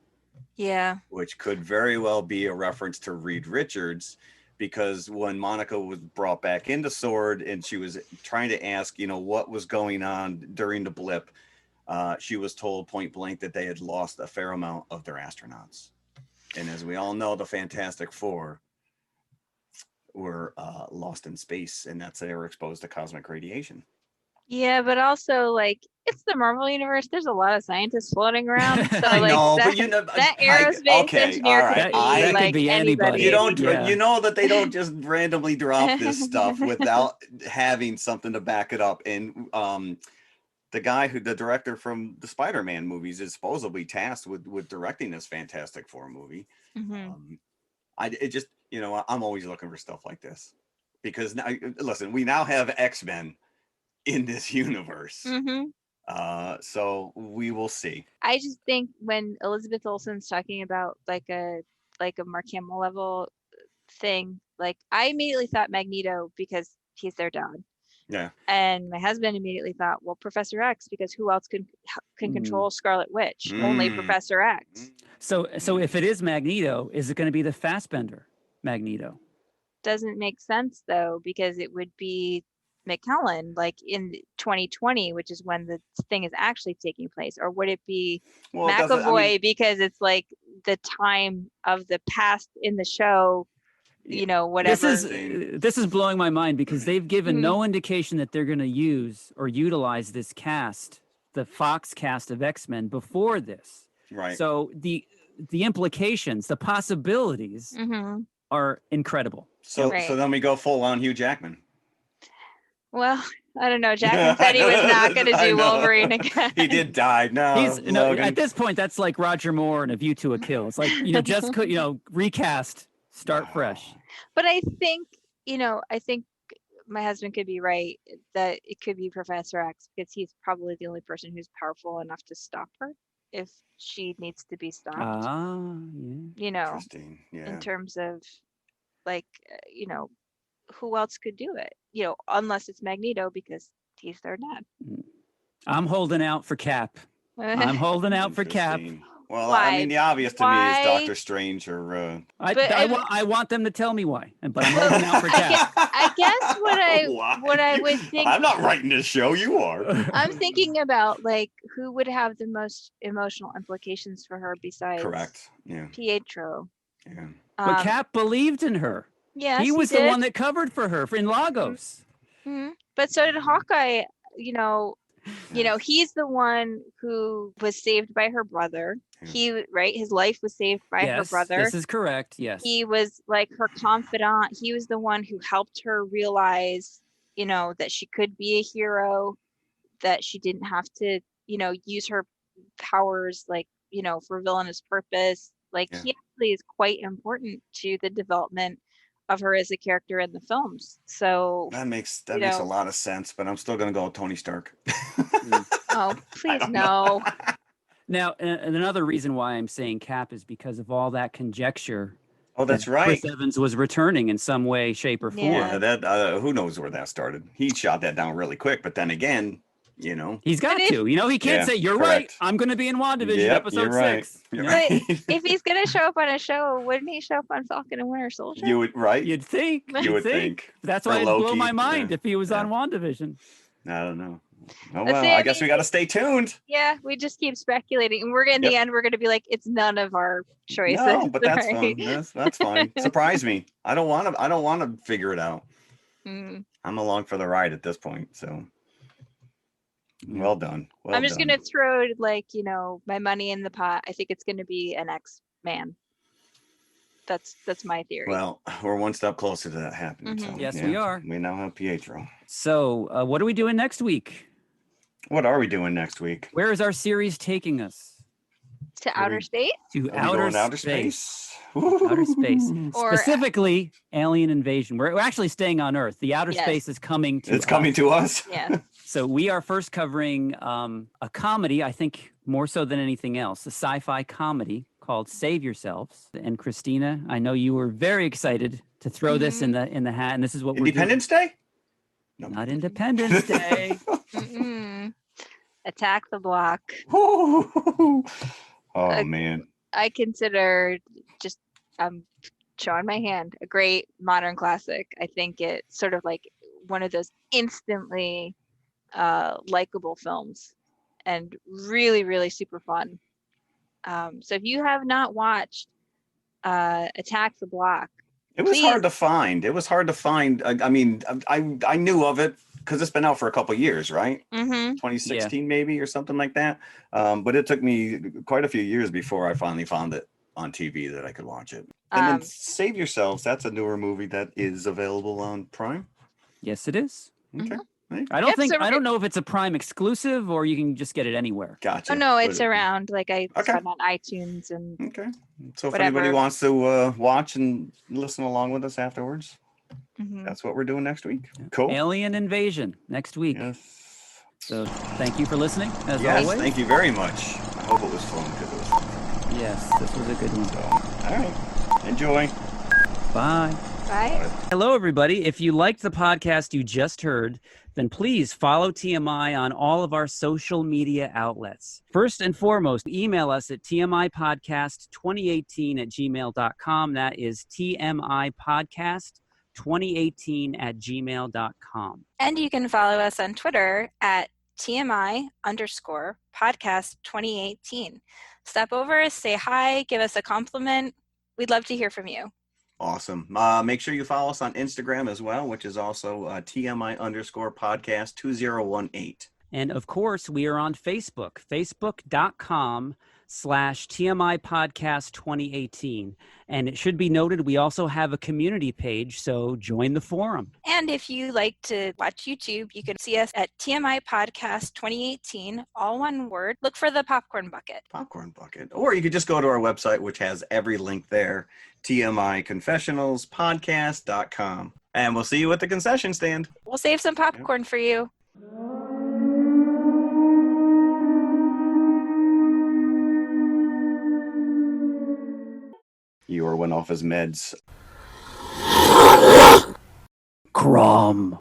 Yeah. Which could very well be a reference to Reed Richards, because when Monica was brought back into Sword and she was trying to ask, you know, what was going on during the blip, she was told point blank that they had lost a fair amount of their astronauts. And as we all know, the Fantastic Four were lost in space, and that's they were exposed to cosmic radiation. Yeah, but also, like, it's the Marvel universe. There's a lot of scientists floating around. So, I like, know, that, but you know, that aerospace engineer all could right. be, That could like, be anybody. anybody. You don't, Yeah. you know that they don't just randomly drop this stuff without having something to back it up. And the guy the director from the Spider-Man movies is supposedly tasked with directing this Fantastic Four movie. It just, you know, I'm always looking for stuff like this, because now, listen, we now have X-Men in this universe. So we will see. I just think when Elizabeth Olsen's talking about like a Mark Hamill level thing, like, I immediately thought Magneto because he's their dad. Yeah. And my husband immediately thought, well, Professor X, because who else can control Scarlet Witch? Only Professor X. So if it is Magneto, is it going to be the Fassbender Magneto? Doesn't make sense though, because it would be McKellen, like in 2020, which is when the thing is actually taking place, or would it be McAvoy because it's like the time of the past in the show? You know, whatever. This is blowing my mind, because they've given no indication that they're going to use or utilize this cast, the Fox cast of X-Men, before this. Right. So the implications, the possibilities are incredible. So then we go full on Hugh Jackman. Well, I don't know. Jackman said he was not going to do Wolverine again. He did die. No, at this point, that's like Roger Moore and A View to a Kill. It's like, you know, just recast, start fresh. But I think my husband could be right that it could be Professor X, because he's probably the only person who's powerful enough to stop her if she needs to be stopped. You know, interesting. Yeah. In terms of, like, you know, who else could do it? You know, unless it's Magneto, because he's their dad. I'm holding out for Cap. I'm holding out for Cap. Well, Why? I mean, the obvious to me is Doctor Strange or. I want them to tell me why, but I'm holding out for Cap. I guess what I would think. I'm not writing this show. You are. I'm thinking about, like, who would have the most emotional implications for her besides. Correct. Yeah. Pietro. Yeah. But Cap believed in her. Yes, he was the one that covered for her in Lagos. But so did Hawkeye. You know, he's the one who was saved by her brother. His life was saved by her brother. This is correct. Yes. He was like her confidant. He was the one who helped her realize, you know, that she could be a hero, that she didn't have to, you know, use her powers, like, you know, for villainous purpose. Like, he actually is quite important to the development of her as a character in the films. So that makes a lot of sense, but I'm still gonna go with Tony Stark. Oh, please no. Now, and another reason why I'm saying Cap is because of all that conjecture. Oh, that's right. Chris Evans was returning in some way, shape, or form. Yeah, that who knows where that started? He shot that down really quick, but then again, you know, he's got to. You know, he can't say, "You're right. I'm going to be in WandaVision episode 6." You're right. But if he's going to show up on a show, wouldn't he show up on Falcon and Winter Soldier? You would, right? You'd think. You would think. That's why it blew my mind if he was on WandaVision. I don't know. Oh well, I guess we got to stay tuned. Yeah, we just keep speculating, and we're in the end. We're going to be like, it's none of our choices. No, but that's fine. That's fine. Surprise me. I don't want to figure it out. I'm along for the ride at this point. So, well done. I'm just going to throw, like, you know, my money in the pot. I think it's going to be an X-Man. That's my theory. Well, we're one step closer to that happening. So, yes, we are. We now have Pietro. So, what are we doing next week? What are we doing next week? Where is our series taking us? To outer space? To Are we outer going outer space. space? Outer space. Or Specifically, alien invasion. We're actually staying on Earth. The outer Yes. space is coming to It's coming us. to us. yeah. So we are first covering a comedy, I think more so than anything else, a sci-fi comedy called Save Yourselves. And Christina, I know you were very excited to throw this in the hat, and this is what Independence Day? we're doing. Not Independence Day. Mm-mm. Attack the Block. Oh, Uh, man. I consider just showing my hand a great modern classic. I think it's sort of like one of those instantly likable films and really, really super fun. So if you have not watched Attack the Block, It was please. hard to find. It was hard to find. I mean, I knew of it because it's been out for a couple years, right? Mm-hmm. 2016 maybe or something like that. But it took me quite a few years before I finally found it on TV that I could watch it. And then Save Yourselves, that's a newer movie that is available on Prime. Yes, it is. Okay. Mhm. Right. I don't know if it's a Prime exclusive or you can just get it anywhere. Gotcha. Oh no, But it's around. Like I Okay. saw it on iTunes and Okay. So if Whatever. anybody wants to watch and listen along with us afterwards, Mhm. that's what we're doing next week. Cool. Alien Invasion next week. Yes. So thank you for listening, as Yes, always. thank you very much. I hope it was fun because it was fun. Yes, this was a good one. So, all right. Enjoy. Bye. Bye. Hello, everybody. If you liked the podcast you just heard, then please follow TMI on all of our social media outlets. First and foremost, email us at tmipodcast2018@gmail.com. That is tmipodcast2018@gmail.com. And you can follow us on Twitter at TMI_podcast2018. Stop over, say hi, give us a compliment. We'd love to hear from you. Awesome. Make sure you follow us on Instagram as well, which is also TMI_podcast2018. And of course, we are on Facebook, facebook.com/TMI Podcast 2018. And it should be noted, we also have a community page, so join the forum. And if you like to watch YouTube, you can see us at TMI Podcast 2018, all one word. Look for the popcorn bucket. Popcorn bucket. Or you could just go to our website, which has every link there, TMIConfessionalspodcast.com. And we'll see you at the concession stand. We'll save some popcorn for you. Eeyore went off his meds. Crom.